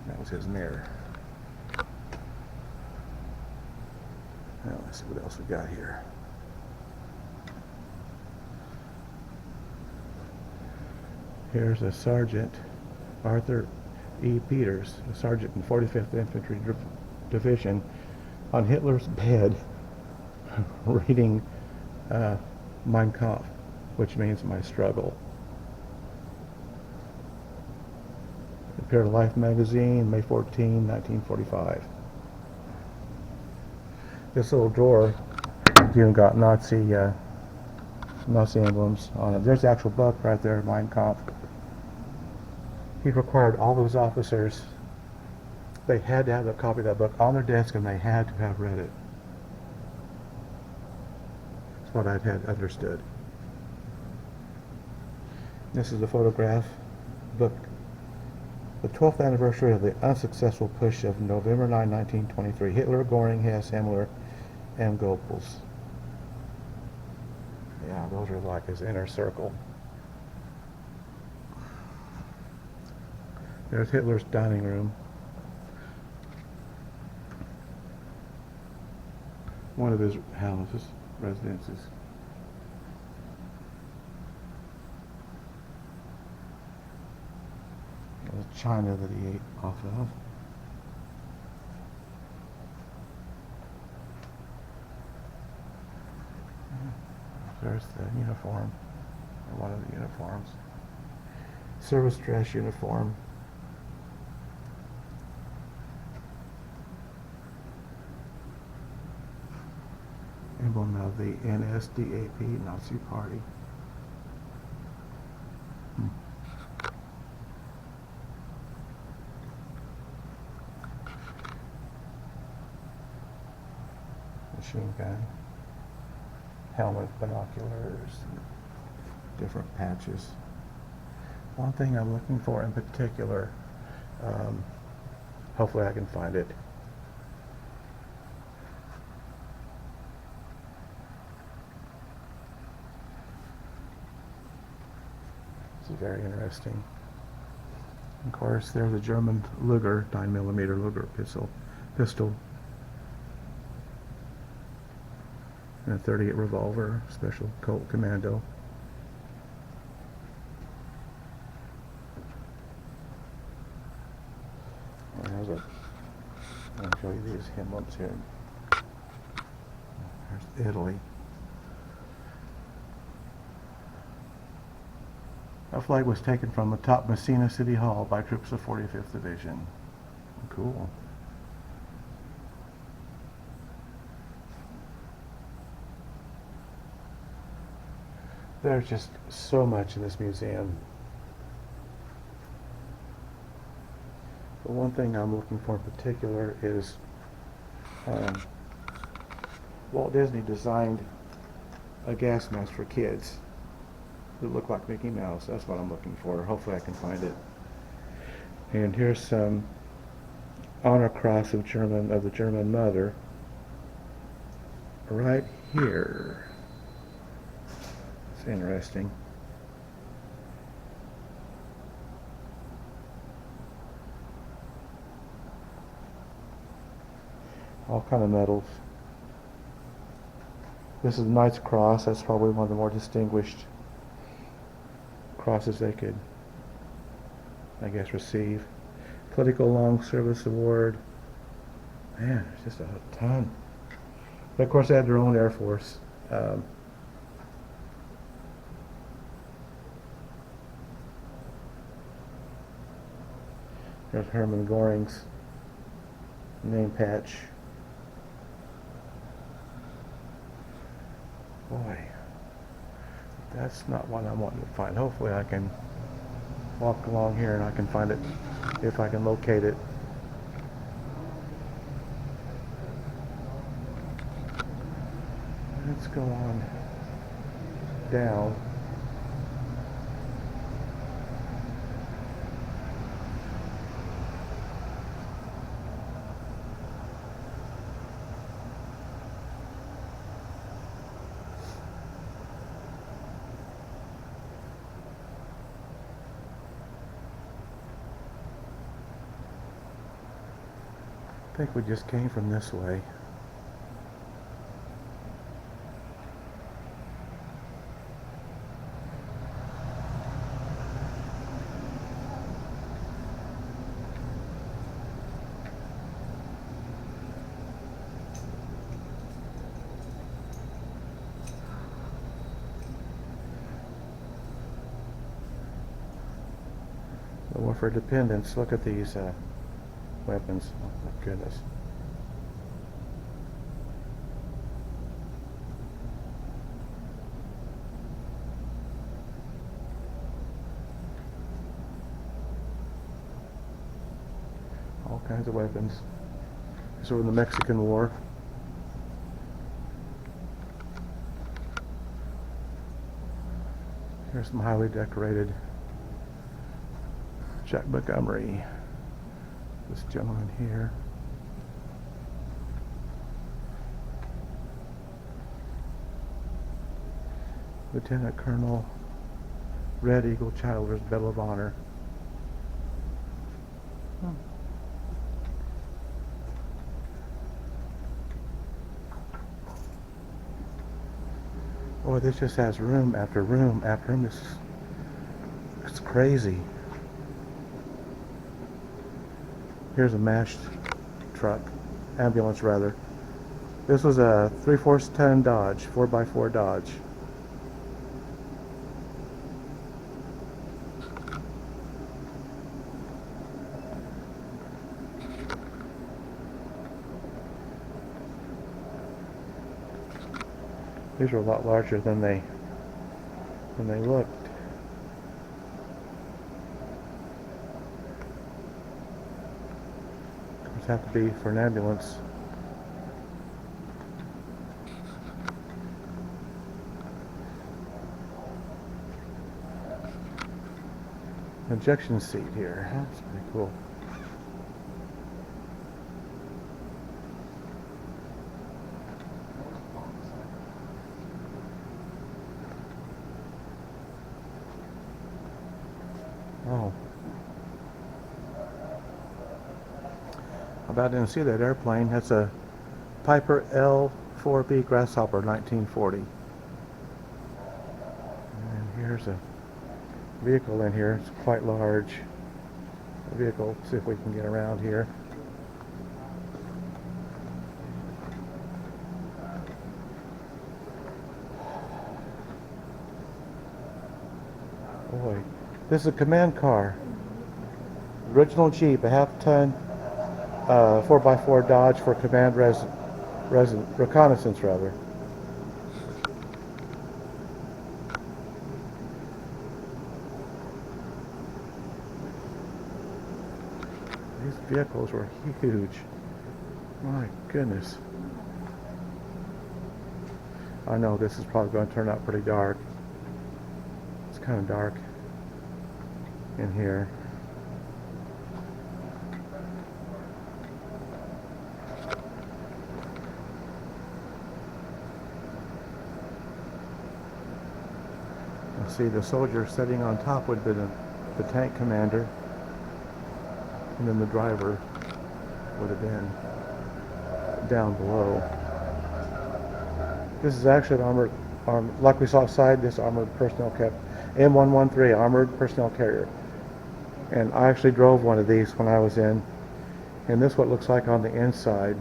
That was his mirror. Now let's see what else we got here. Here's a Sergeant Arthur E. Peters, a sergeant in 45th Infantry Division, on Hitler's bed reading Mein Kampf, which means my struggle. It appeared in Life magazine, May 14, 1945. This little drawer even got Nazi emblems on it. There's the actual book right there, Mein Kampf. He required all those officers, they had to have a copy of that book on their desk, and they had to have read it. That's what I had understood. This is the photograph book. The 12th anniversary of the unsuccessful push of November 9, 1923. Hitler, Göring, Hess, Himmler, and Goebbels. Yeah, those are like his inner circle. There's Hitler's dining room. One of his houses, residences. The china that he ate off of. There's the uniform, or one of the uniforms. Service dress uniform. Emblem of the NSDAP Nazi Party. Machine gun, helmet, binoculars, different patches. One thing I'm looking for in particular, hopefully I can find it. This is very interesting. Of course, there's a German Luger, 9mm Luger pistol. And a .38 revolver, Special Colt Commando. And I'll show you these emblems here. There's Italy. A flag was taken from atop Messina City Hall by troops of 45th Division. Cool. There's just so much in this museum. But one thing I'm looking for in particular is Walt Disney designed a gas mask for kids that look like Mickey Mouse. That's what I'm looking for. Hopefully I can find it. And here's some honor cross of the German mother right here. It's interesting. All kind of medals. This is the Knight's Cross. That's probably one of the more distinguished crosses they could, I guess, receive. Political Long Service Award. Man, there's just a ton. But of course they had their own Air Force. There's Hermann Göring's name patch. Boy, that's not one I'm wanting to find. Hopefully I can walk along here and I can find it if I can locate it. Let's go on down. I think we just came from this way. The War for Independence. Look at these weapons. Oh my goodness. All kinds of weapons. These were in the Mexican War. Here's some highly decorated Jack Montgomery. This gentleman here. Lieutenant Colonel Red Eagle Childers Medal of Honor. Boy, this just has room after room after room. It's crazy. Here's a MASH truck, ambulance rather. This was a 3/4 ton Dodge, 4x4 Dodge. These are a lot larger than they looked. These have to be for an ambulance. Ejection seat here. That's pretty cool. Oh. I about didn't see that airplane. That's a Piper L-4B Grasshopper 1940. And here's a vehicle in here. It's quite large. A vehicle. See if we can get around here. Boy, this is a command car. Original Jeep, a half-ton 4x4 Dodge for command reconnaissance rather. These vehicles were huge. My goodness. I know this is probably going to turn out pretty dark. It's kind of dark in here. See, the soldier sitting on top would be the tank commander, and then the driver would have been down below. This is actually an armored, like we saw outside, this armored personnel carrier, M113 armored personnel carrier. And I actually drove one of these when I was in, and this is what it looks like on the inside.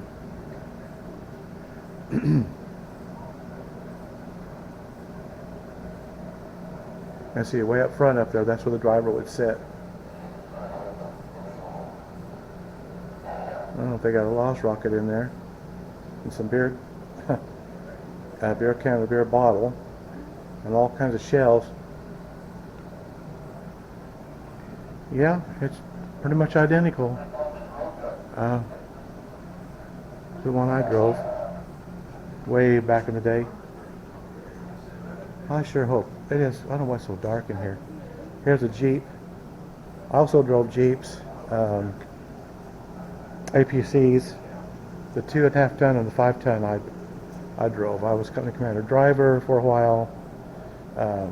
And see, way up front up there, that's where the driver would sit. I don't know if they got a lost rocket in there. And some beer a beer can and a beer bottle, and all kinds of shelves. Yeah, it's pretty much identical to the one I drove way back in the day. I sure hope it is. I don't know why it's so dark in here. Here's a Jeep. I also drove Jeeps, APCs, the 2.5 ton and the 5 ton. I drove. I was company commander driver for a while,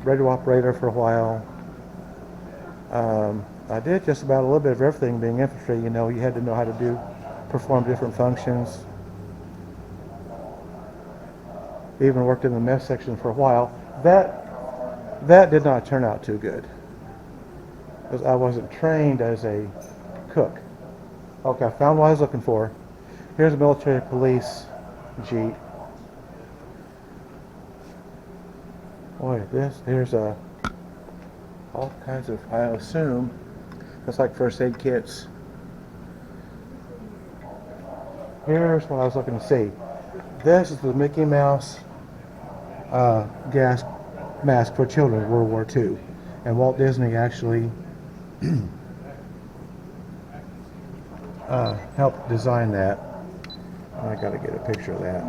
radio operator for a while. I did just about a little bit of everything. Being infantry, you know, you had to know how to perform different functions. Even worked in the mess section for a while. That did not turn out too good, because I wasn't trained as a cook. Okay, I found what I was looking for. Here's a military police Jeep. Boy, here's all kinds of, I assume, that's like first aid kits. Here's what I was looking to see. This is the Mickey Mouse gas mask for children, World War II. And Walt Disney actually helped design that. I gotta get a picture of that.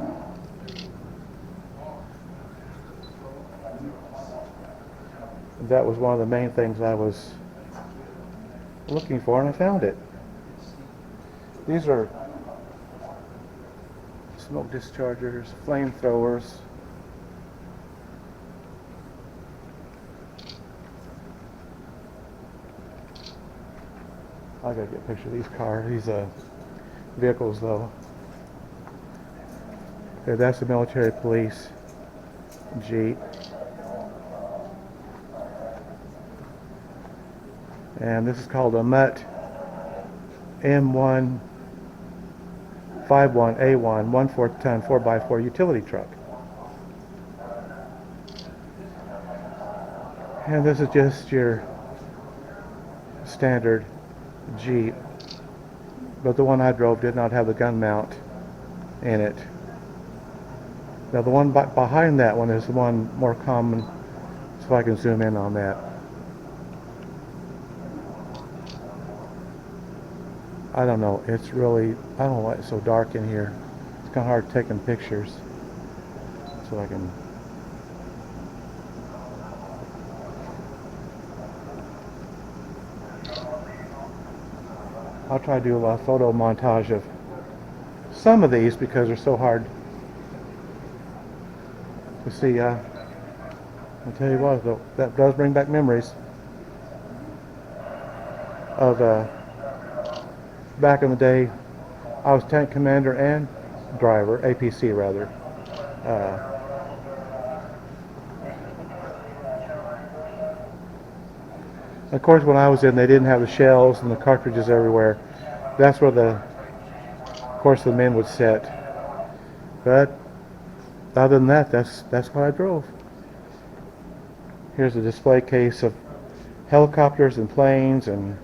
That was one of the main things I was looking for, and I found it. These are smoke dischargers, flamethrowers. I gotta get a picture of these vehicles though. Okay, that's the military police Jeep. And this is called a Mutt M151A1 1/4 ton 4x4 utility truck. And this is just your standard Jeep, but the one I drove did not have the gun mount in it. Now the one behind that one is the one more common, so I can zoom in on that. I don't know, it's really, I don't know why it's so dark in here. It's kind of hard taking pictures, so I can. I'll try to do a photo montage of some of these because they're so hard to see. I'll tell you what, though, that does bring back memories of back in the day. I was tank commander and driver, APC rather. Of course, when I was in, they didn't have the shells and the cartridges everywhere. That's where of course, the men would sit. But other than that, that's what I drove. Here's a display case of helicopters and planes and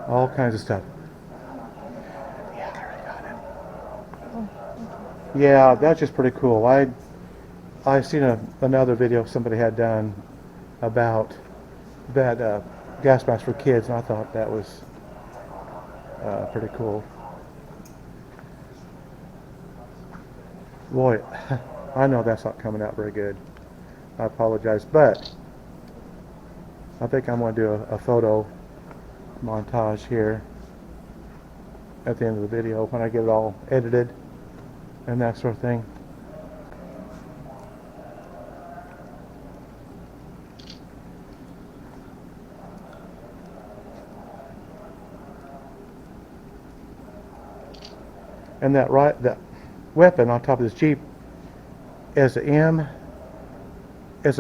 all kinds of stuff. Yeah, I already got it. Yeah, that's just pretty cool. I seen another video somebody had done about that gas mask for kids, and I thought that was pretty cool. Boy, I know that's not coming out very good. I apologize, but I think I'm going to do a photo montage here at the end of the video when I get it all edited and that sort of thing. And that weapon on top of this Jeep is a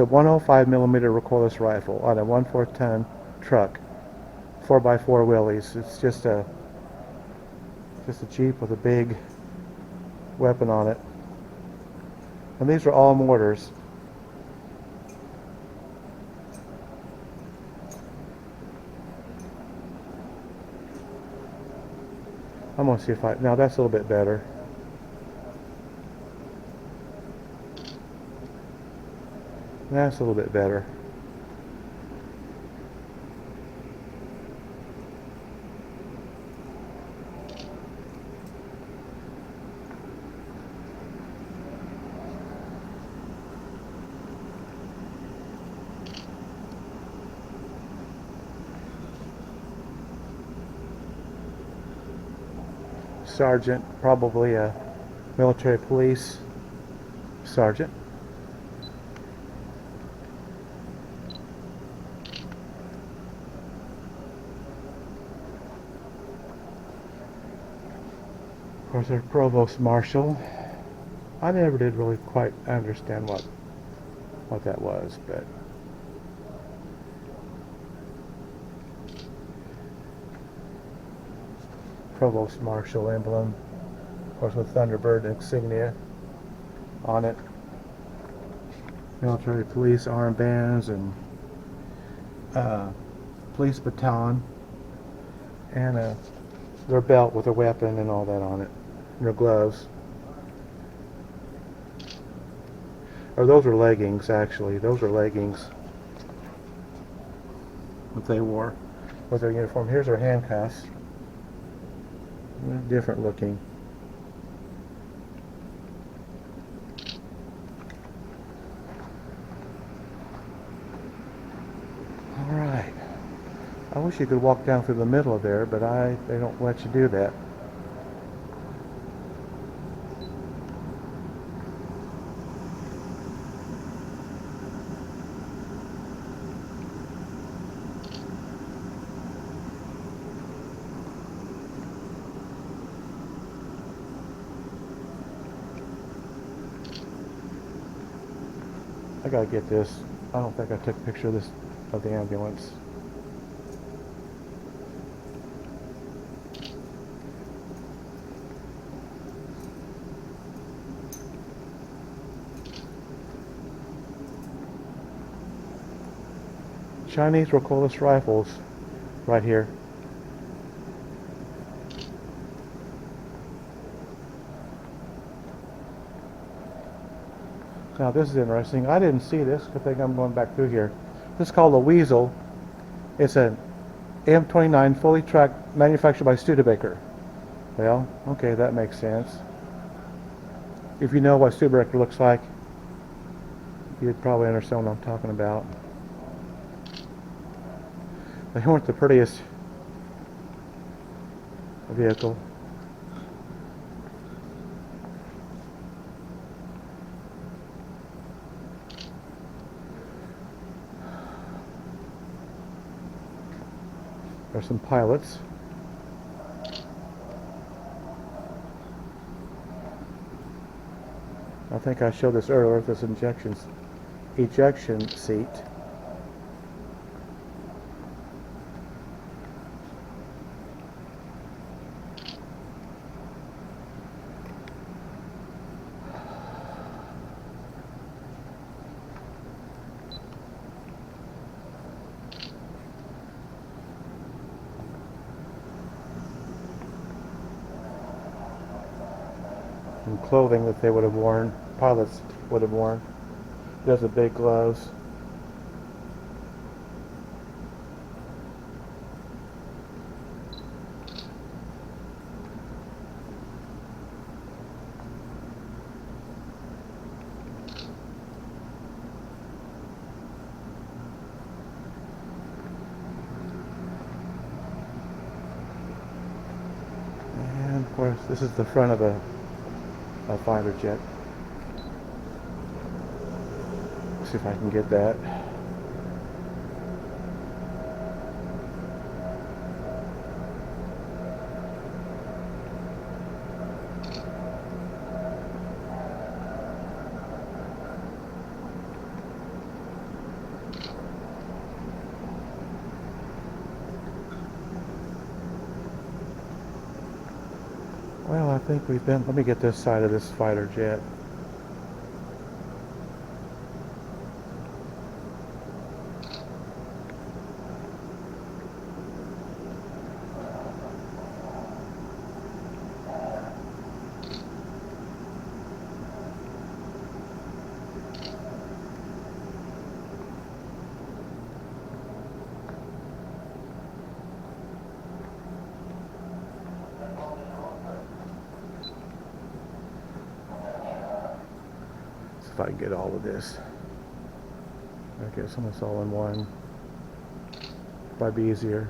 105 millimeter recoilless rifle on a 1/4 ton truck, 4x4 wheelies. It's just a Jeep with a big weapon on it. And these are all mortars. I'm going to see if now that's a little bit better. That's a little bit better. Sergeant, probably a military police sergeant. Of course, their provost marshal. I never did really quite understand what that was, but provost marshal emblem, of course, with Thunderbird insignia on it. Military police armbands and police baton, and their belt with a weapon and all that on it, and their gloves. Or those are leggings, actually. Those are leggings that they wore with their uniform. Here's their handcuffs. Different looking. Alright. I wish you could walk down through the middle of there, but they don't let you do that. I gotta get this. I don't think I took a picture of this, of the ambulance. Chinese recoilless rifles right here. Now this is interesting. I didn't see this. Good thing I'm going back through here. This is called a Weasel. It's an M29 fully tracked, manufactured by Studebaker. Well, okay, that makes sense. If you know what Studebaker looks like, you'd probably understand what I'm talking about. They weren't the prettiest vehicle. There's some pilots. I think I showed this earlier, this ejection seat. And clothing that they would have worn, pilots would have worn. There's the big gloves. And of course, this is the front of a fighter jet. See if I can get that. Well, I think we've been, let me get this side of this fighter jet. I can get all of this. I guess some of this all in one. Probably be easier.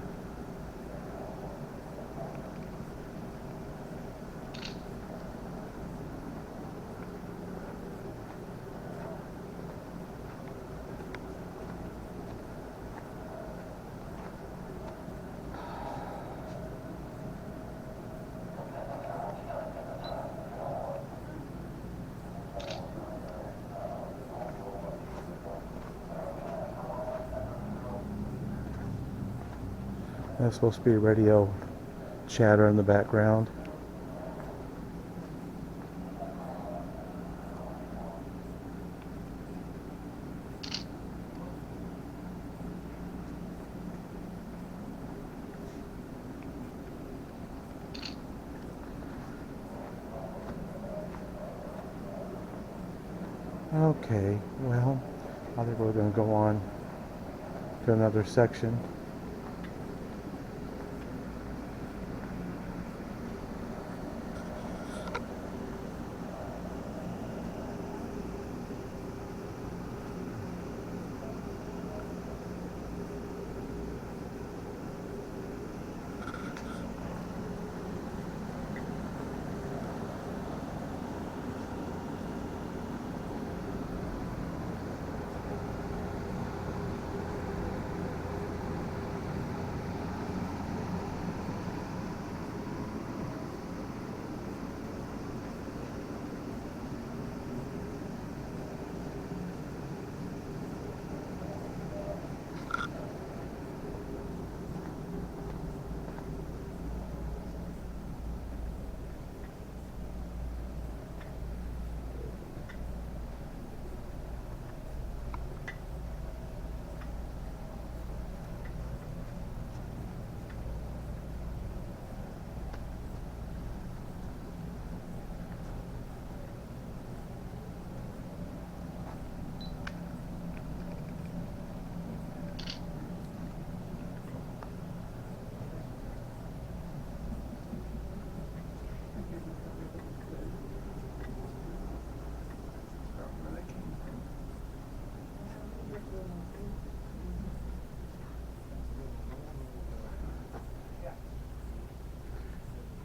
That's supposed to be radio chatter in the background. Okay, well, I think we're going to go on to another section.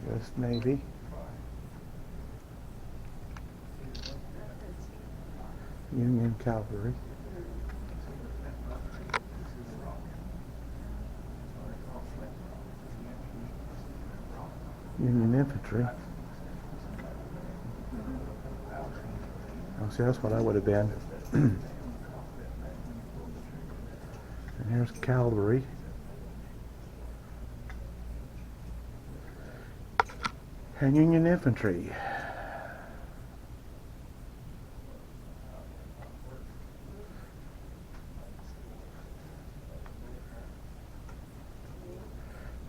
U.S. Navy. Union Cavalry. Union Infantry. Oh, see, that's what I would have been. And here's Cavalry. And Union Infantry.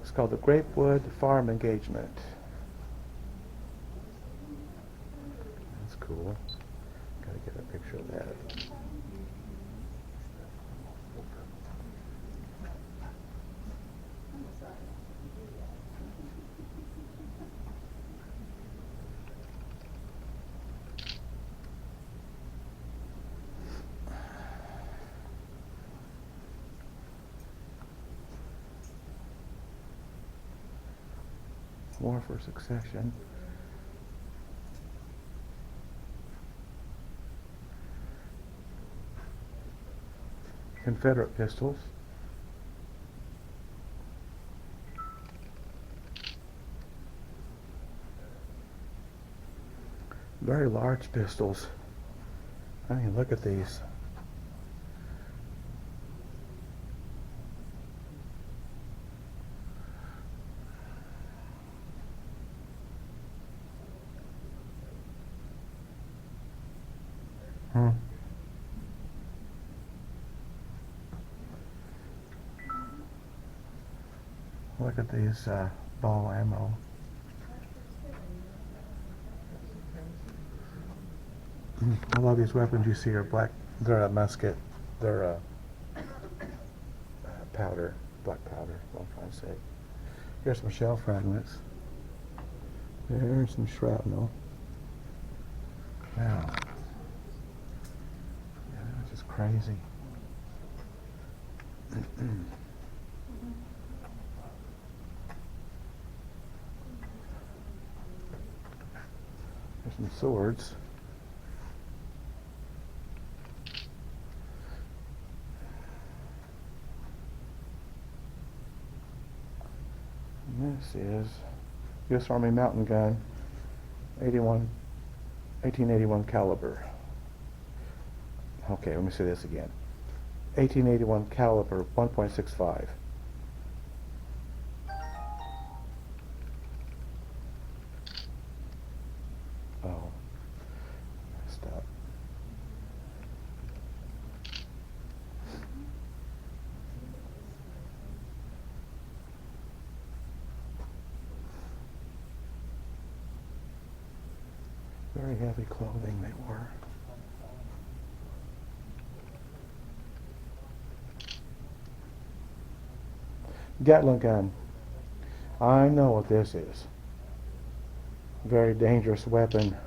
It's called the Grape Farm Engagement. That's cool. Gotta get a picture of that. War for Succession. Confederate Pistols. Very large pistols. I mean, look at these. Look at these ball ammo. A lot of these weapons you see are black. They're a musket. They're powder, black powder. What I'm trying to say. Here's some shell fragments. There's some shrapnel. Now, crazy. There's some swords. And this is U.S. Army mountain gun, 1881 caliber. Okay, let me say this again. 1881 caliber, 1.65. Oh, stop. Very heavy clothing they wore. Gatling gun. I know what this is. Very dangerous weapon.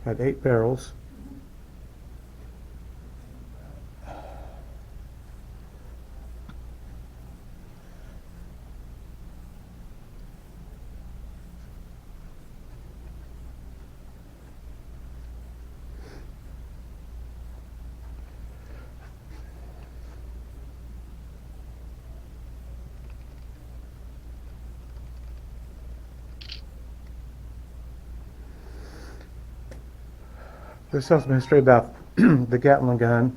Had 8 barrels. This tells me history about the Gatling gun.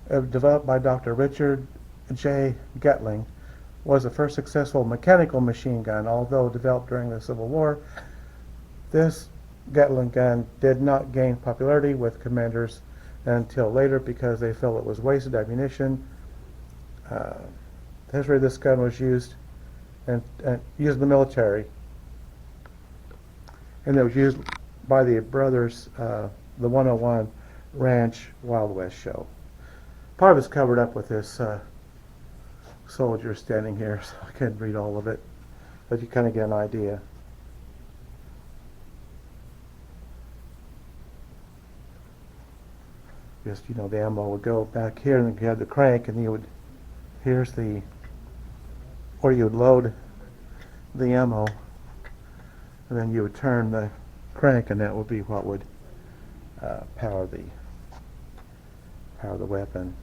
Developed by Dr. Richard J. Gatling, was the first successful mechanical machine gun. Although developed during the Civil War, this Gatling gun did not gain popularity with commanders until later because they felt it was wasted ammunition. The history of this gun was used used in the military, and it was used by the brothers, the 101 Ranch Wild West show. Part of it's covered up with this soldier standing here, so I couldn't read all of it, but you kind of get an idea. Just, you know, the ammo would go back here, and then you had the crank, and you would, here's the, or you would load the ammo, and then you would turn the crank, and that would be what would power the weapon.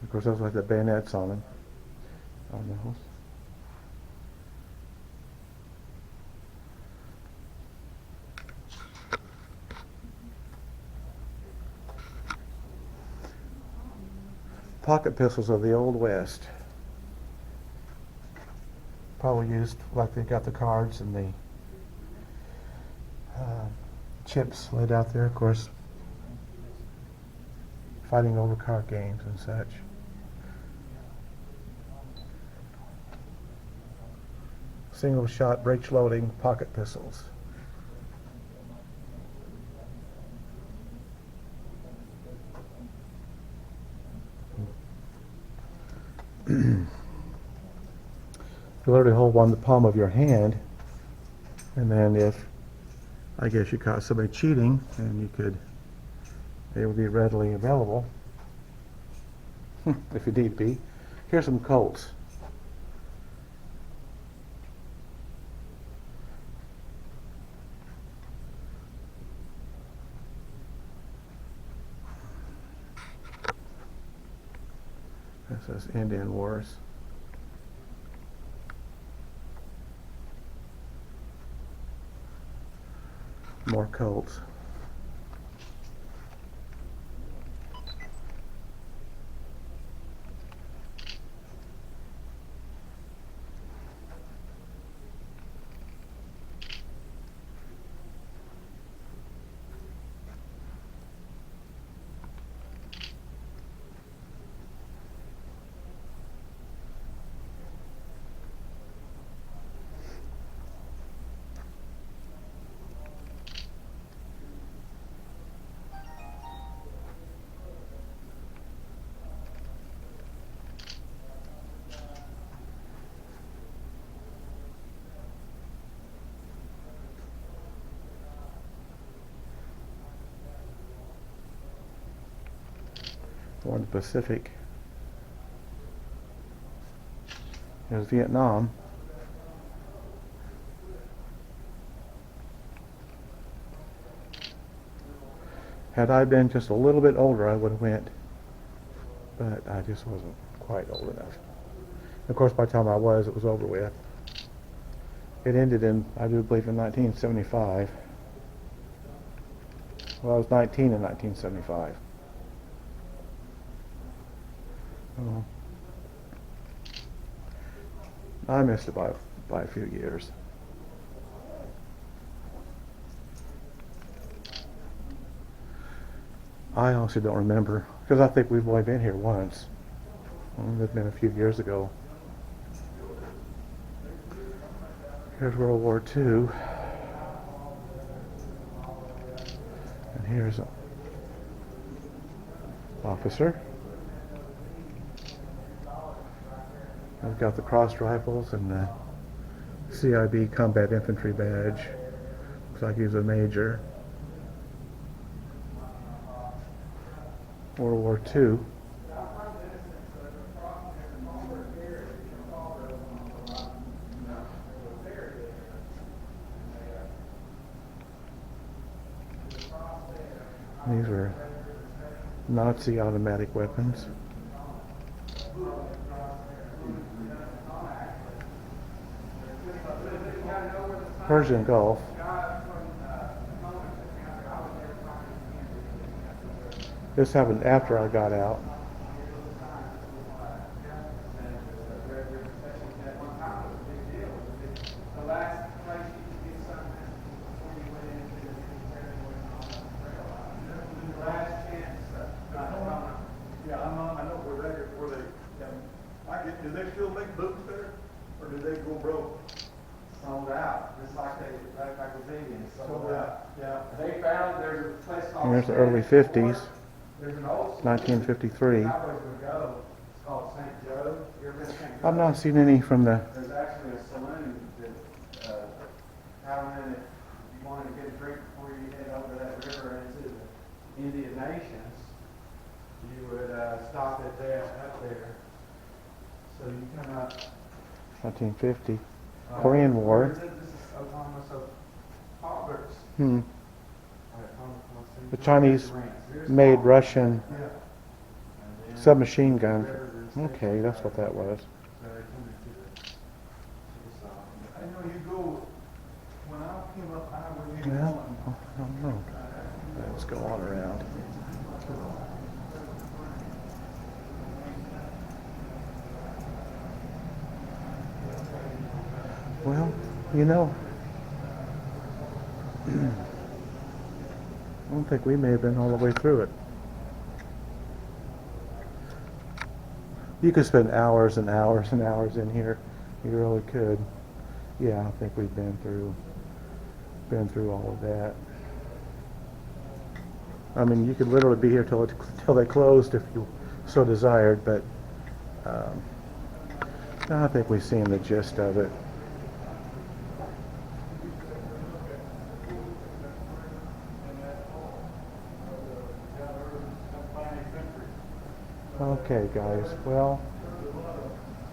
Of course, those like the bayonets on them. On those. Pocket pistols of the Old West. Probably used like they got the cards and the chips laid out there, of course, fighting over card games and such. Single shot breech loading pocket pistols. You literally hold one in the palm of your hand, and then if, I guess, you caught somebody cheating, and you could, they would be readily available if you need be. Here's some Colts. This says Indian Wars. More Colts. War in the Pacific. There's Vietnam. Had I been just a little bit older, I would have went, but I just wasn't quite old enough. Of course, by the time I was, it was over with. It ended in, I do believe, in 1975. Well, I was 19 in 1975. Oh. I missed it by a few years. I honestly don't remember, because I think we've only been here once. It's been a few years ago. Here's World War II. And here's an officer. I've got the crossed rifles and the CIB Combat Infantry badge. Looks like he's a major. World War II. These were Nazi automatic weapons. Persian Gulf. This happened after I got out. Do they still make boots there, or do they go broke? Sold out, just like the Indians sold out. Yeah. They found there's a place called. Here's the early 50s, There's an old 1953. cowboys would go. It's called St. Joe. You ever been to St. Joe? I've not seen any from the. There's actually a saloon that out in it. If you wanted to get a drink before you head over that river into the Indian Nations, you would stop at there up there. So you come up. 1950. Korean War. This is Oklahoma, so Roberts. The Chinese made Russian submachine gun. Okay, that's what that was. I know you go, when I came up Highway 81. Well, I don't know. Let's go on around. Well, you know, I don't think we may have been all the way through it. You could spend hours and hours and hours in here. You really could. Yeah, I think we've been through all of that. I mean, you could literally be here till they closed if you so desired, but I think we've seen the gist of it. Okay, guys, well,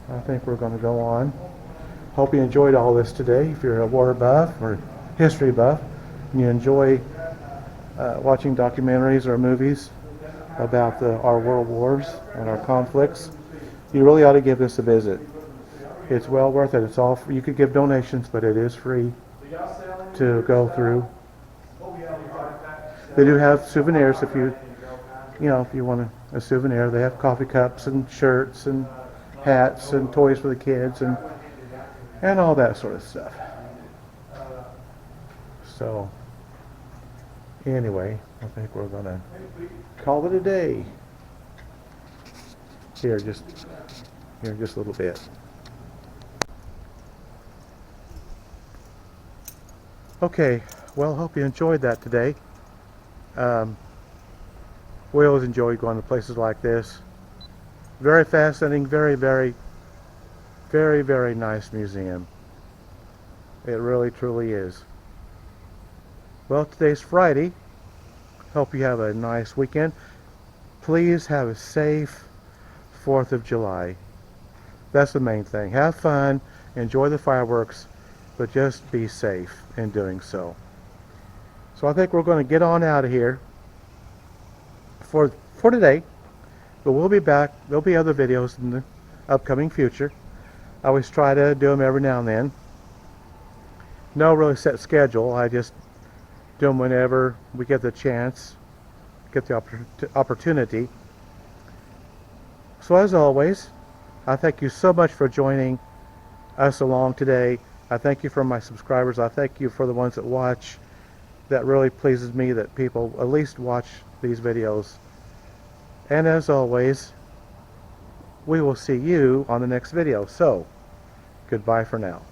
I think we're going to go on. Hope you enjoyed all this today. If you're a war buff or history buff, and you enjoy watching documentaries or movies about our world wars and our conflicts, you really ought to give this a visit. It's well worth it. It's all free. You could give donations, but it is free to go through. They do have souvenirs if you want a souvenir. They have coffee cups and shirts and hats and toys for the kids and all that sort of stuff. So anyway, I think we're gonna call it a day. Here, just a little bit. Okay, well, hope you enjoyed that today. We always enjoy going to places like this. Very fascinating, very, very, very, very nice museum. It really, truly is. Well, today's Friday. Hope you have a nice weekend. please have a safe 4th of July. That's the main thing. Have fun, enjoy the fireworks, but just be safe in doing so. So I think we're going to get on out of here for today, but we'll be back. There'll be other videos in the upcoming future. I always try to do them every now and then. No really set schedule. I just do them whenever we get the chance, get the opportunity. So as always, I thank you so much for joining us along today. I thank you for my subscribers. I thank you for the ones that watch. That really pleases me that people at least watch these videos. And as always, we will see you on the next video. So, goodbye for now.